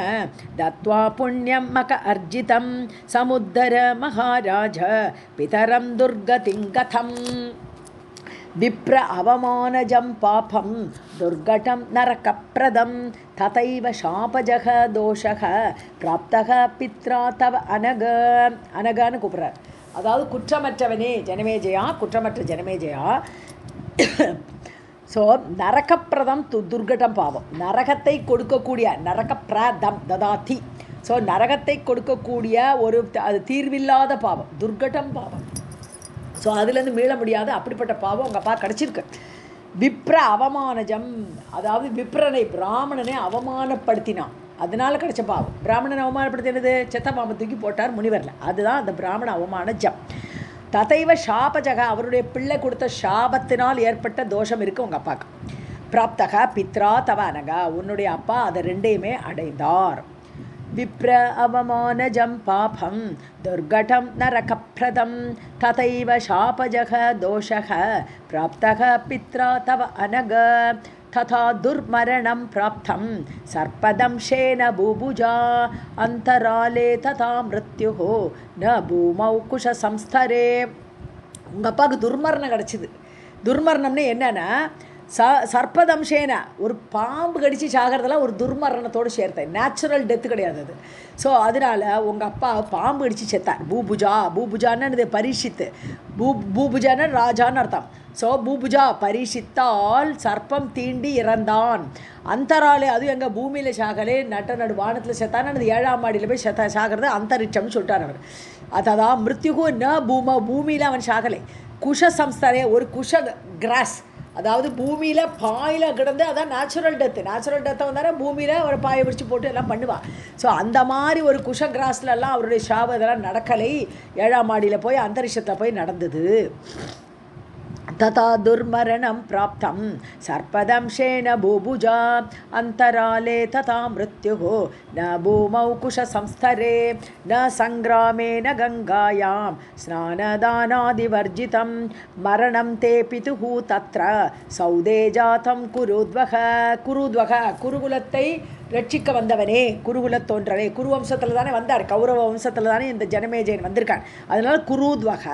தத்வா புண்ணியம் மக அர்ஜிதம் சமுத்தர மகாராஜ பிதரம் துர்கதிம் கதம் விப்ர அவமானஜம் பாபம் துர்கடம் நரகப்பிரதம் ததைவ சாபஜக தோஷக பிராப்தக பித்ரா தவ அனகான்னு கூப்பிட்றார் அதாவது குற்றமற்றவனே ஜனமேஜயா குற்றமற்ற ஜனமேஜயா ஸோ நரகப்பிரதம் துர்கடம் பாவம், நரகத்தை கொடுக்கக்கூடிய நரகப்பிரதம் ததாதி. ஸோ நரகத்தை கொடுக்கக்கூடிய ஒரு அது தீர்வில்லாத பாவம், துர்கடம் பாவம். ஸோ அதுலேருந்து மீள முடியாது அப்படிப்பட்ட பாவம் உங்கள் அப்பா கிடச்சிருக்கு. விப்ர அவமானஜம், அதாவது விப்ரனை பிராமணனை அவமானப்படுத்தினான், அதனால் கிடைச்ச பாவம். பிராமணனை அவமானப்படுத்தினது செத்த பாம்பை தூக்கி போட்டார் முனிவரில், அதுதான் அந்த பிராமண அவமானஜம். ததைவ ஷாபஜக, அவருடைய பிள்ளை கொடுத்த ஷாபத்தினால் ஏற்பட்ட தோஷம் இருக்குது உங்கள் அப்பாவுக்கு. பிராப்தக பித்ரா தவ அனகா, உன்னுடைய அப்பா அதை ரெண்டையுமே அடைந்தார். விப்ர அவமானஜம் பாபம் துர்கடம் நரகப்பிரதம் ததைவ ஷாபஜக தோஷக பிராப்தக பித்ரா தவ அனக ததா துர்மரணம் பிராப்தம் சர்ப்பதம்ஷேன பூபுஜா அந்தராலே ததா மிருத்யுஹோ ந பூமௌ குஷ சம்ஸ்தரே. உங்கள் அப்பாவுக்கு துர்மரணம் கிடச்சிது. துர்மரணம்னு என்னென்னா சர்ப்பதம்ஷேன, ஒரு பாம்பு கடித்து சாகிறதெல்லாம் ஒரு துர்மரணத்தோடு சேர்த்தேன், நேச்சுரல் டெத்து கிடையாது அது. ஸோ அதனால் உங்கள் அப்பா பாம்பு கடித்து செத்தார். பூபுஜா, பூபுஜான்னு பரீட்சித்து, பூபுஜான்னு ராஜான்னு அர்த்தம். ஸோ பூபுஜா பரீட்சித்தால் சர்ப்பம் தீண்டி இறந்தான். அந்தராலே, அதுவும் எங்கள் பூமியில் சாகலே, நடு வானத்தில் செத்தான்னு அது 7ஆம் மாடியில் போய் சாகிறது அந்தரிட்சம்னு சொல்லிட்டார் அவர். அதான் மிருத்யுகு ந பூமா, பூமியில் அவன் சாகலை. குஷ சம்ஸ்தரே, ஒரு குஷ கிராஸ், அதாவது பூமியில் பாயில் கிடந்து, அதான் நேச்சுரல் டெத்து. நேச்சுரல் டெத்தை வந்தால் பூமியில் ஒரு பாயை விரிச்சு போட்டு எல்லாம் பண்ணுவாள். ஸோ அந்த மாதிரி ஒரு குஷ கிராஸ்லலாம் அவருடைய சாவு இதெல்லாம் நடக்கலை. 7ஆம் மாடியில் போய் அந்தரிஷத்தில் போய் நடந்தது. ததா துர்மரணம் பிராப்தம் சர்ப்பதம்ஷேன பூபுஜா அந்தராலே ததா மிருத்யுஹோ ந பூமௌ குஷ சம்ஸ்தரே ந சங்கிராமேன கங்காயாம் ஸ்நானதானாதிவர்ஜிதம் மரணம் தே பிதுஹு தத்ர சௌதே ஜாதம் குருத்வக. குருத்வக, குருகுலத்தை ரட்சிக்க வந்தவனே, குருகுலத் தோன்றலே, குரு வம்சத்தில் தானே வந்தார், கௌரவ வம்சத்தில் தானே இந்த ஜனமேஜயன் வந்திருக்கான், அதனால் குருத்வக.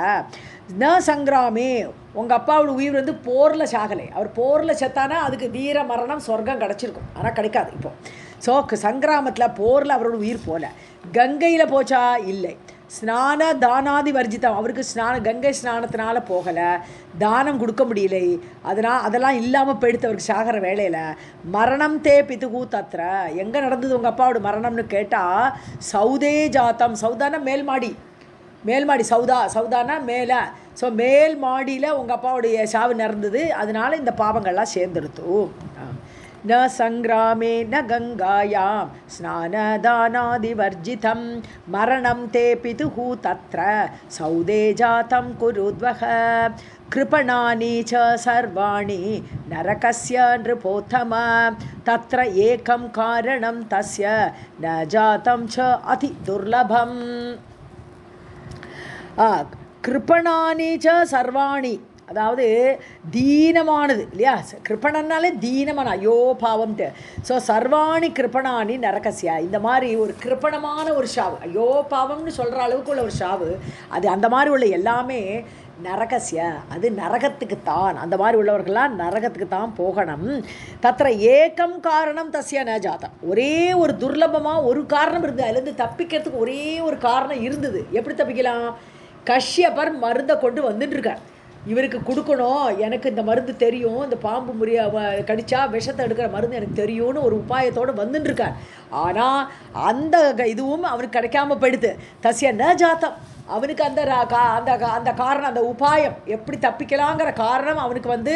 ந சங்கிராமே, உங்கள் அப்பாவோட உயிர் வந்து போரில் சாகலை. அவர் போரில் செத்தானா அதுக்கு வீர மரணம் சொர்க்கம் கிடச்சிருக்கும், ஆனால் கிடைக்காது இப்போது. ஸோ சங்கிராமத்தில் போரில் அவரோட உயிர் போகல. கங்கையில் போச்சா? இல்லை. ஸ்நான தானாதி வர்ஜிதம், அவருக்கு கங்கை ஸ்நானத்தினால போகலை, தானம் கொடுக்க முடியலை, அதெல்லாம் இல்லாமல் போயிடுத்து அவருக்கு சாகிற வேலையில். மரணம் தே பிதுகு தத்ர, எங்கே நடந்தது உங்கள் அப்பாவோட மரணம்னு கேட்டால் சௌதே ஜாத்தம். சௌதானா மேல் மாடி, மேல் மாடி, சௌதானா மேலே. ஸோ மேல் மாடியில் உங்கள் அப்பாவுடைய சாவு நடந்தது, அதனால் இந்த பாவங்கள்லாம் சேர்ந்துடுத்து. ந சங்கிராமே ந கங்காயாம் ஸ்நானதானாதிவர்ஜிதம் மரணம் தே பிதுஹு தத்ர சௌதே ஜாதம் குருத்வக. கிருபணானி ச சர்வாணி நரகஸ்ய நிருபோத்தம தத்ர ஏகம் காரணம் தஸ்ய ந ஜாதம் ச அதி துர்லபம். கிருபணானி ச சர்வாணி, அதாவது தீனமானது இல்லையா, கிருப்பணன்னாலே தீனமான ஐயோ பாவம்ட்டு. ஸோ சர்வாணி கிருப்பணானி நரகசியா, இந்த மாதிரி ஒரு கிருப்பணமான ஒரு ஷாவு, ஐயோ பாவம்னு சொல்கிற அளவுக்கு உள்ள ஒரு ஷாவு, அது அந்த மாதிரி உள்ள எல்லாமே நரகசிய, அது நரகத்துக்குத்தான். அந்த மாதிரி உள்ளவர்கள்லாம் நரகத்துக்கு தான் போகணும். தத்திர ஏகம் காரணம் தஸ்ய ந ஜாதம், ஒரே ஒரு துர்லபமாக ஒரு காரணம் இருந்தது, அதுலேருந்து தப்பிக்கிறதுக்கு ஒரே ஒரு காரணம் இருந்தது. எப்படி தப்பிக்கலாம்? கஷ்யபர் மருந்தை கொண்டு வந்துட்டுருக்கார், இவருக்கு கொடுக்கணும், எனக்கு இந்த மருந்து தெரியும், இந்த பாம்பு கடிச்சா விஷத்தை எடுக்கிற மருந்து எனக்கு தெரியும்னு ஒரு உபாயத்தோடு வந்துட்டுருக்கார். ஆனால் அந்த இதுவும் அவனுக்கு கிடைக்காம போயிடுது. தஸ்ய ந ஜாத்தம், அவனுக்கு அந்த அந்த காரணம், அந்த உபாயம் எப்படி தப்பிக்கலாங்கிற காரணம் அவனுக்கு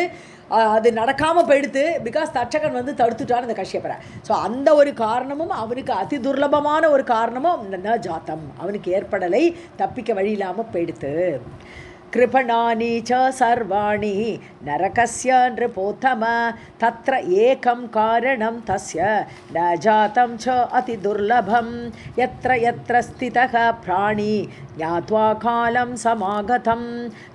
அது நடக்காமல் போயிடுது. பிகாஸ் தட்சகன் தடுத்துட்டான் அந்த கஷ்யப்பரை. ஸோ அந்த ஒரு காரணமும் அவனுக்கு அதி துர்லபமான ஒரு காரணமும் ந ஜாத்தம், அவனுக்கு ஏற்படலை, தப்பிக்க வழி இல்லாமல் போயிடுது. கிருபணானி ச சர்வாணி நரகஸ்ய நிருபோத்தம தத்ர ஏகம் காரணம் தஸ்ய ந ஜாதம் ச அதி துர்லபம். யத்ர யத்ர ஸ்திதः பிராணி ஞாத்வா காலம் சமாகதம்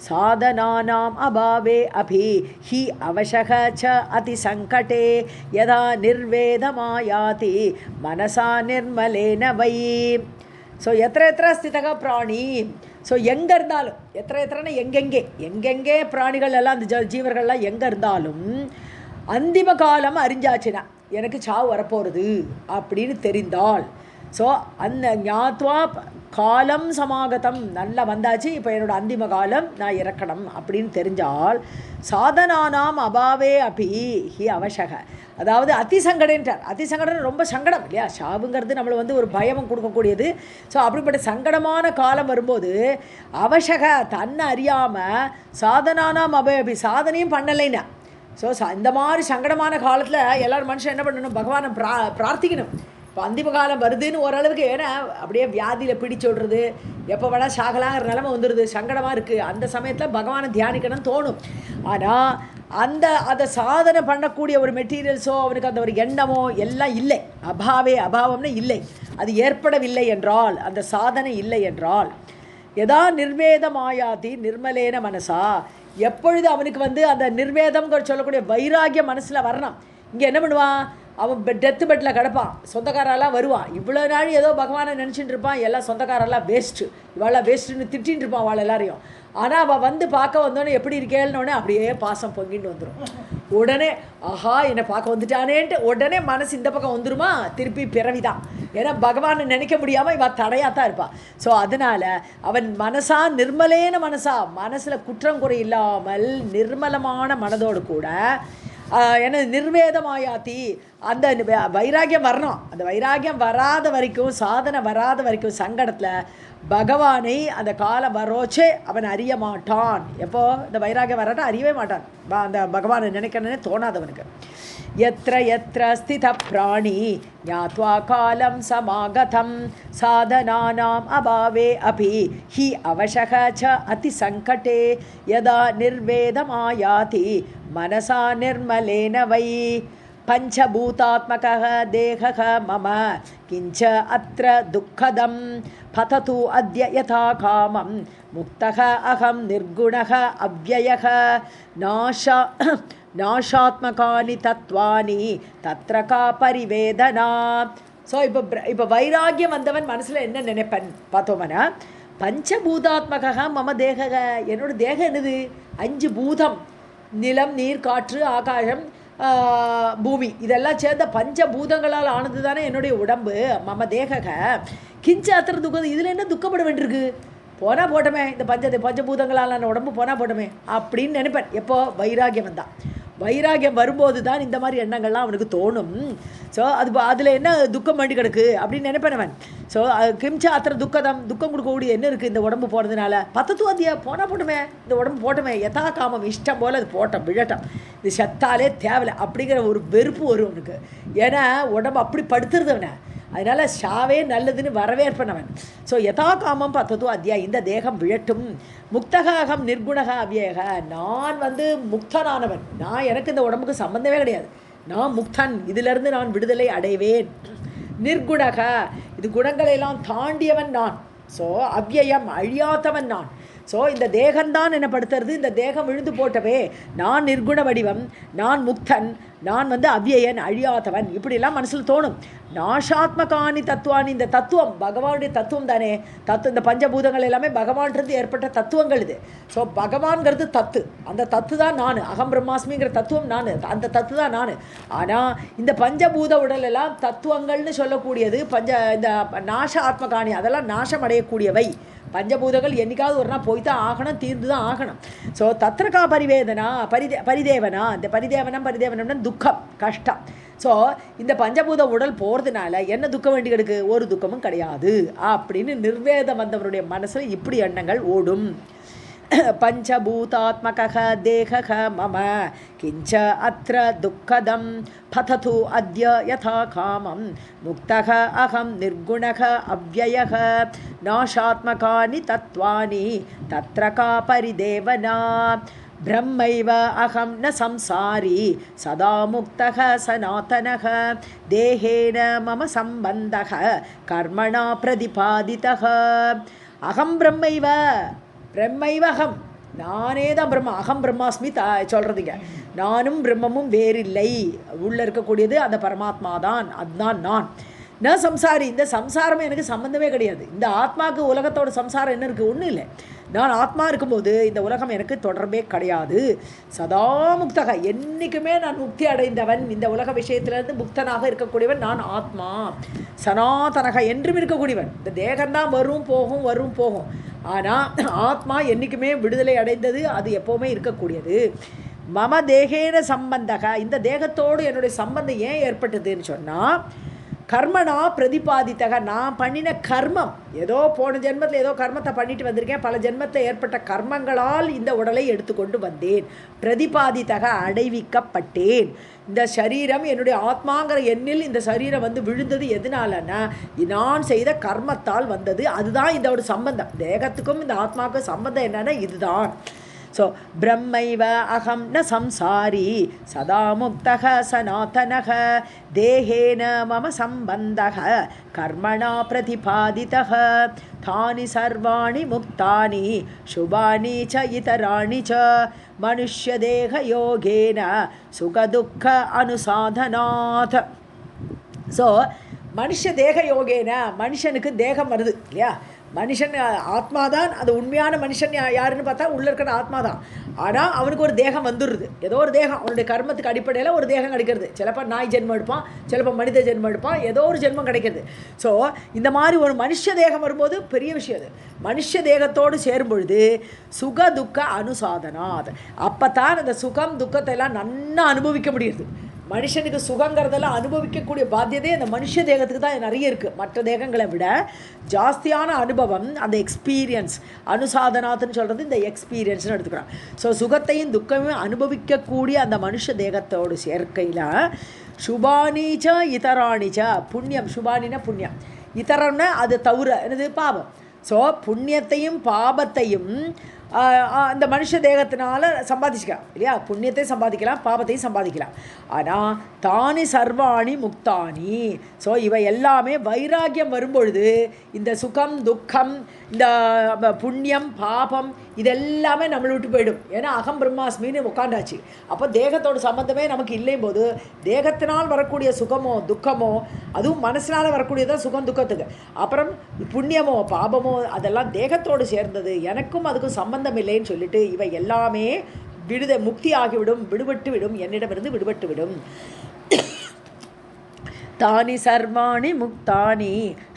சாதனானாம் அபாவே அபி ஹி அவசக ச அதி சங்கடே யதா நிர்வேதமாயாதி மனசா நிர்மலேன வை. ஸோ எத்திர எத்திர ஸ்திதக பிராணி, ஸோ எங்கே இருந்தாலும், எத்திரன்னா எங்கெங்கே பிராணிகள் எல்லாம் அந்த ஜீவர்கள்லாம் எங்கே இருந்தாலும் அந்திம காலம் அறிஞ்சாச்சுன்னா எனக்கு சாவு வரப்போகிறது அப்படின்னு தெரிந்தால், ஸோ அந்த ஞாத்வா காலம் சமாகதம் நல்லா வந்தாச்சு, இப்போ என்னோடய அந்திம காலம், நான் இறக்கணும் அப்படின்னு தெரிஞ்சால் சாதனானாம் அபாவே அப்பி ஹி அவசக. அதாவது அதிசங்கடன்றார். அதிசங்கடன் ரொம்ப சங்கடம் இல்லையா, ஷாவுங்கிறது நம்மளை வந்து ஒரு பயமும் கொடுக்கக்கூடியது. ஸோ அப்படிப்பட்ட சங்கடமான காலம் வரும்போது அவசக தன்னை அறியாமல் சாதனானாம் அபி சாதனையும் பண்ணலைன்னா. ஸோ இந்த மாதிரி சங்கடமான காலத்தில் எல்லோரும் மனுஷன் என்ன பண்ணணும், பகவானை பிரார்த்திக்கணும். இப்போ அந்திம காலம் வருதுன்னு ஓரளவுக்கு, ஏன்னா அப்படியே வியாதியில் பிடிச்சு விடுறது, எப்போ வேணால் சாகலாங்கிற நிலைமை வந்துடுது, சங்கடமாக இருக்குது. அந்த சமயத்தில் பகவானை தியானிக்கணும்னு தோணும். ஆனால் அதை சாதனை பண்ணக்கூடிய ஒரு மெட்டீரியல்ஸோ அவனுக்கு அந்த ஒரு எண்ணமோ எல்லாம் இல்லை. அபாவம்னு இல்லை, அது ஏற்படவில்லை என்றால், அந்த சாதனை இல்லை என்றால், எதா நிர்வேதமாயாதி நிர்மலேன மனசா, எப்பொழுது அவனுக்கு வந்து அந்த நிர்வேதம்ங்கிற சொல்லக்கூடிய வைராகிய மனசில் வரணும். இங்கே என்ன பண்ணுவான், அவன் டெத்து பெட்டில் கிடப்பான், சொந்தக்காரெல்லாம் வருவான், இவ்வளோ நாள் ஏதோ பகவானை நினச்சிட்டு இருப்பான், எல்லாம் சொந்தக்காரெல்லாம் வேஸ்ட்டு, இவெல்லாம் வேஸ்ட்டுன்னு திட்டின்னு இருப்பான் அவள் எல்லாரையும். ஆனால் அவள் வந்து பார்க்க வந்தோடனே எப்படி இருக்கேன்னொடனே அப்படியே பாசம் பொங்கிட்டு வந்துடும். உடனே ஆஹா என்னை பார்க்க வந்துட்டானேன்ட்டு உடனே மனசு இந்த பக்கம் வந்துருமா, திருப்பி பிறவிதான். ஏன்னா பகவானை நினைக்க முடியாமல் இவன் தடையாத்தான் இருப்பாள். ஸோ அதனால் அவன் மனசா நிர்மலேன மனசா, மனசில் குற்றம் குறை இல்லாமல் நிர்மலமான மனதோடு கூட என்ன நிர்வேதமாயாத்தி, அந்த வைராகியம் வரணும். அந்த வைராகியம் வராத வரைக்கும், சாதனை வராத வரைக்கும் சங்கடத்தில் பகவானை அந்த காலம் வரோச்சே அவன் அறிய மாட்டான். எப்போ இந்த வைராகியம் வராட்டா அறியவே மாட்டான், அந்த பகவானை நினைக்கணுன்னே தோணாதவனுக்கு. எத்திர எத்திர ஸ்தித பிராணி ஞாத்வா காலம் சமாகதம் சாதனானாம் அபாவே அபி ஹி அவசக ச அதி சங்கடே யதா நிர்வேதமாயாதி மனசா நிர்மலேன வை பஞ்சபூதாத்மகः தேகः மம கிஞ்ச அத்ர துக்கதம் பதது அத்ய யதா காமம் முக்தः அகம் நிர்குணः அவ்யயः நாஷாத்மகானி தத்வானி தத்ர கா பரிவேதனா. ஸோ இப்போ வைராகியம் வந்தவன் மனசில் என்ன நினைப்பன் பார்த்தோம்னா, பஞ்சபூதாத்மகः மம தேகः, என்னோட தேகம் என்னது, 5 பூதம், நிலம் நீர் காற்று ஆகாசம் பூமி, இதெல்லாம் சேர்ந்த பஞ்சபூதங்களால் ஆனது தானே என்னுடைய உடம்பு. மம தேகக கிஞ்ச அத்திர துக்கம், இதில் என்ன துக்கப்பட வேண்டியிருக்கு, போனால் போட்டோமே, இந்த பஞ்சபூதங்களால் உடம்பு போனால் போட்டோமே அப்படின்னு நினைப்பேன். எப்போ வைராகியம் வந்தான். வைராகியம் வரும்போது தான் இந்த மாதிரி எண்ணங்கள்லாம் அவனுக்கு தோணும். ஸோ அதில் என்ன துக்கம் வேண்டி கிடக்கு அப்படின்னு நினைப்பேன். ஸோ கிம்சா அத்திர துக்கம் கொடுக்கக்கூடிய என்ன இருக்குது இந்த உடம்பு போகிறதுனால, பத்தத்துவதியா போனால் போட்டோமே, இந்த உடம்பு போட்டோமே, யதா காமம் இஷ்டம் போல் அது போட்டோம் விழட்டம், இது செத்தாலே தேவையில்லை அப்படிங்கிற ஒரு வெறுப்பு வரும் அவனுக்கு. ஏன்னா உடம்பு அப்படி படுத்துறது அவனை. அதனால் ஷாவே நல்லதுன்னு வரவேற்பனவன். ஸோ யதா காமம் பத்தது அத்தியா, இந்த தேகம் விழட்டும். முக்தகாகம் நிர்குணக அவ்யக, நான் வந்து முக்தனானவன், நான் எனக்கு இந்த உடம்புக்கு சம்பந்தமே கிடையாது, நான் முக்தன், இதிலிருந்து நான் விடுதலை அடைவேன். நிர்குணக, இது குணங்களையெல்லாம் தாண்டியவன் நான். ஸோ அவ்யயம், அழியாதவன் நான். ஸோ இந்த தேகம்தான் என்ன படுத்துறது, இந்த தேகம் விழுந்து போட்டவே, நான் நிர்குண வடிவம், நான் முக்தன், நான் வந்து அவ்யயன், அழியாதவன், இப்படிலாம் மனசில் தோணும். நாஷாத்மகானி தத்துவானி, இந்த தத்துவம் பகவானுடைய தத்துவம் தானே. இந்த பஞ்சபூதங்கள் எல்லாமே பகவான்றது ஏற்பட்ட தத்துவங்கள் இது. ஸோ பகவான்கிறது தத்து, அந்த தத்து தான் நான், அகம் பிரம்மாஸ்மிங்கிற தத்துவம் நான், அந்த தத்து தான் நான். ஆனால் இந்த பஞ்சபூத உடல் எல்லாம் தத்துவங்கள்னு சொல்லக்கூடியது இந்த நாஷ ஆத்மகாணி, அதெல்லாம் நாசம் அடையக்கூடியவை. பஞ்சபூதங்கள் என்னைக்காவது ஒரு நாள் போய் தான் ஆகணும், தீர்ந்து தான் ஆகணும். ஸோ தத்ரகா பரிவேதனா பரிதேவனா, இந்த பரிதேவனம்னா துக்கம், கஷ்டம். ஸோ இந்த பஞ்சபூத உடல் போகிறதுனால என்ன துக்கம் வேண்டி கிடக்கு, ஒரு துக்கமும் கிடையாது அப்படின்னு நிர்வேதம் வந்தவருடைய மனசில் இப்படி எண்ணங்கள் ஓடும். பஞ்சபூதாத்மகः தேகः மம கிஞ்ச அத்ர துக்கதம் பதது அத்ய யதா காமம் முக்தः அகம் நிர்குணः அவ்யயः நாஷாத்மகானி தத்வானி தத்ர கா பரிதேவனா. பிரம்மைவ அகம் ந சம்சாரி சதா முக்தः சனாதனः தேஹேன மம சம்பந்தः கர்மணா பிரதிபாதிதः. அகம் பிரம்மைவ, பிரம்மைவகம், நானே தான் பிரம்மா, அகம் பிரம்மாஸ்மி சொல்கிறதுங்க. நானும் பிரம்மமும் வேறில்லை, உள்ளே இருக்கக்கூடியது அந்த பரமாத்மா தான், அதுதான் நான். நான் சம்சாரி, இந்த சம்சாரமே எனக்கு சம்மந்தமே கிடையாது. இந்த ஆத்மாவுக்கு உலகத்தோட சம்சாரம் என்ன இருக்குது, ஒன்றும் இல்லை. நான் ஆத்மா இருக்கும்போது இந்த உலகம் எனக்கு தொடர்பே கிடையாது. சதா முக்தக, என்றைக்குமே நான் முக்தி அடைந்தவன், இந்த உலக விஷயத்திலிருந்து முக்தனாக இருக்கக்கூடியவன் நான் ஆத்மா. சனாதனக, என்றும் இருக்கக்கூடியவன். இந்த தேகம்தான் வரும் போகும் வரும் போகும், ஆனால் ஆத்மா என்றைக்குமே விடுதலை அடைந்தது, அது எப்போவுமே இருக்கக்கூடியது. மம தேகேன சம்பந்தக, இந்த தேகத்தோடு என்னுடைய சம்பந்தம் ஏன் ஏற்பட்டதுன்னு சொன்னால், கர்மனா பிரதிபாதித்தக, நான் பண்ணின கர்மம், ஏதோ போன ஜென்மத்தில் ஏதோ கர்மத்தை பண்ணிட்டு வந்திருக்கேன், பல ஜென்மத்தில் ஏற்பட்ட கர்மங்களால் இந்த உடலை எடுத்துக்கொண்டு வந்தேன். பிரதிபாதித்தக, அடைவிக்கப்பட்டேன். இந்த சரீரம் என்னுடைய ஆத்மாங்கிற எண்ணில் இந்த சரீரம் வந்து விழுந்தது எதனாலன்னா நான் செய்த கர்மத்தால் வந்தது. அதுதான் இதோட சம்பந்தம். தேகத்துக்கும் இந்த ஆத்மாவுக்கும் சம்பந்தம் என்னன்னா இதுதான். ஸோ பிரம்மைவ அகம் ந சம்சாரி சதா முக்தக சனாதனக தேகேன மம சம்பந்தக கர்மணா பிரதிபாதிதக தானி சர்வாணி முக்தானி சுபானி ச இதராணி ச மனுஷ்ய தேக யோகேன சுகதுக்க அனுசாதனாத். ஸோ மனுஷ தேக யோகேன, மனுஷனுக்கு தேகம் வருது இல்லையா, மனுஷன் ஆத்மாதான். அது உண்மையான மனுஷன் யாருன்னு பார்த்தா உள்ளே இருக்கிற ஆத்மா தான். ஆனால் அவனுக்கு ஒரு தேகம் வந்துடுது, ஏதோ ஒரு தேகம், அவனுடைய கர்மத்துக்கு அடிப்படையில் ஒரு தேகம் கிடைக்கிறது. சிலப்போ நாய் ஜென்மம் எடுப்பான், சிலப்போ மனித ஜென்மம் எடுப்பான், ஏதோ ஒரு ஜென்மம் கிடைக்கிறது. ஸோ இந்த மாதிரி ஒரு மனுஷ தேகம் வரும்போது பெரிய விஷயம். அது மனுஷ தேகத்தோடு சேரும் பொழுது சுக துக்க அனுசாதனாத், அப்போ தான் அந்த சுகம் துக்கத்தை எல்லாம் நன்னா அனுபவிக்க முடியுது. மனுஷனுக்கு சுகங்கிறதெல்லாம் அனுபவிக்கக்கூடிய பாத்தியதே அந்த மனுஷ தேகத்துக்கு தான் நிறைய இருக்குது. மற்ற தேகங்களை விட ஜாஸ்தியான அனுபவம், அந்த எக்ஸ்பீரியன்ஸ். அனுசாதனாத்துன்னு சொல்கிறது இந்த எக்ஸ்பீரியன்ஸ்னு எடுத்துக்கிறோம். ஸோ சுகத்தையும் துக்கமையும் அனுபவிக்கக்கூடிய அந்த மனுஷ தேகத்தோடு சேர்க்கையில் சுபானிச்ச இதராணிச்ச, புண்ணியம், சுபானினா புண்ணியம், இதரம்னா அது தவிர என்னது பாபம். ஸோ புண்ணியத்தையும் பாபத்தையும் அந்த மனுஷ தேகத்தினால சம்பாதிச்சுக்கலாம் இல்லையா. புண்ணியத்தையும் சம்பாதிக்கலாம், பாபத்தையும் சம்பாதிக்கலாம். ஆனால் தானி சர்வாணி முக்தானி, ஸோ இவை எல்லாமே வைராக்கியம் வரும்பொழுது இந்த சுகம் துக்கம் இந்த புண்ணியம் பாபம் இதெல்லாமே நம்மளை விட்டு போயிடும். ஏன்னா அகம் பிரம்மாஸ்மின்னு உட்காண்டாச்சு. அப்போ தேகத்தோட சம்பந்தமே நமக்கு இல்லையும் போது தேகத்தினால் வரக்கூடிய சுகமோ துக்கமோ, அதுவும் மனசினால் வரக்கூடியதான் சுகம் துக்கத்துக்கு, அப்புறம் புண்ணியமோ பாபமோ அதெல்லாம் தேகத்தோடு சேர்ந்தது, எனக்கும் அதுக்கும் சம்பந்தம் இல்லைன்னு சொல்லிட்டு இவை எல்லாமே முக்தி ஆகிவிடும், விடுபட்டு விடும், என்னிடமிருந்து விடுபட்டு விடும். தானி சர்வாணி முக்தானி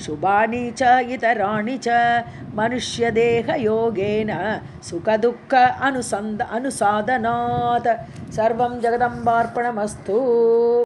சுபானி ச இதராணி ச மனுஷ்ய தேக யோகேன சுகதுக்க அனுசாதனாத். சர்வம் ஜெகதம்பார்ப்பணமஸ்து.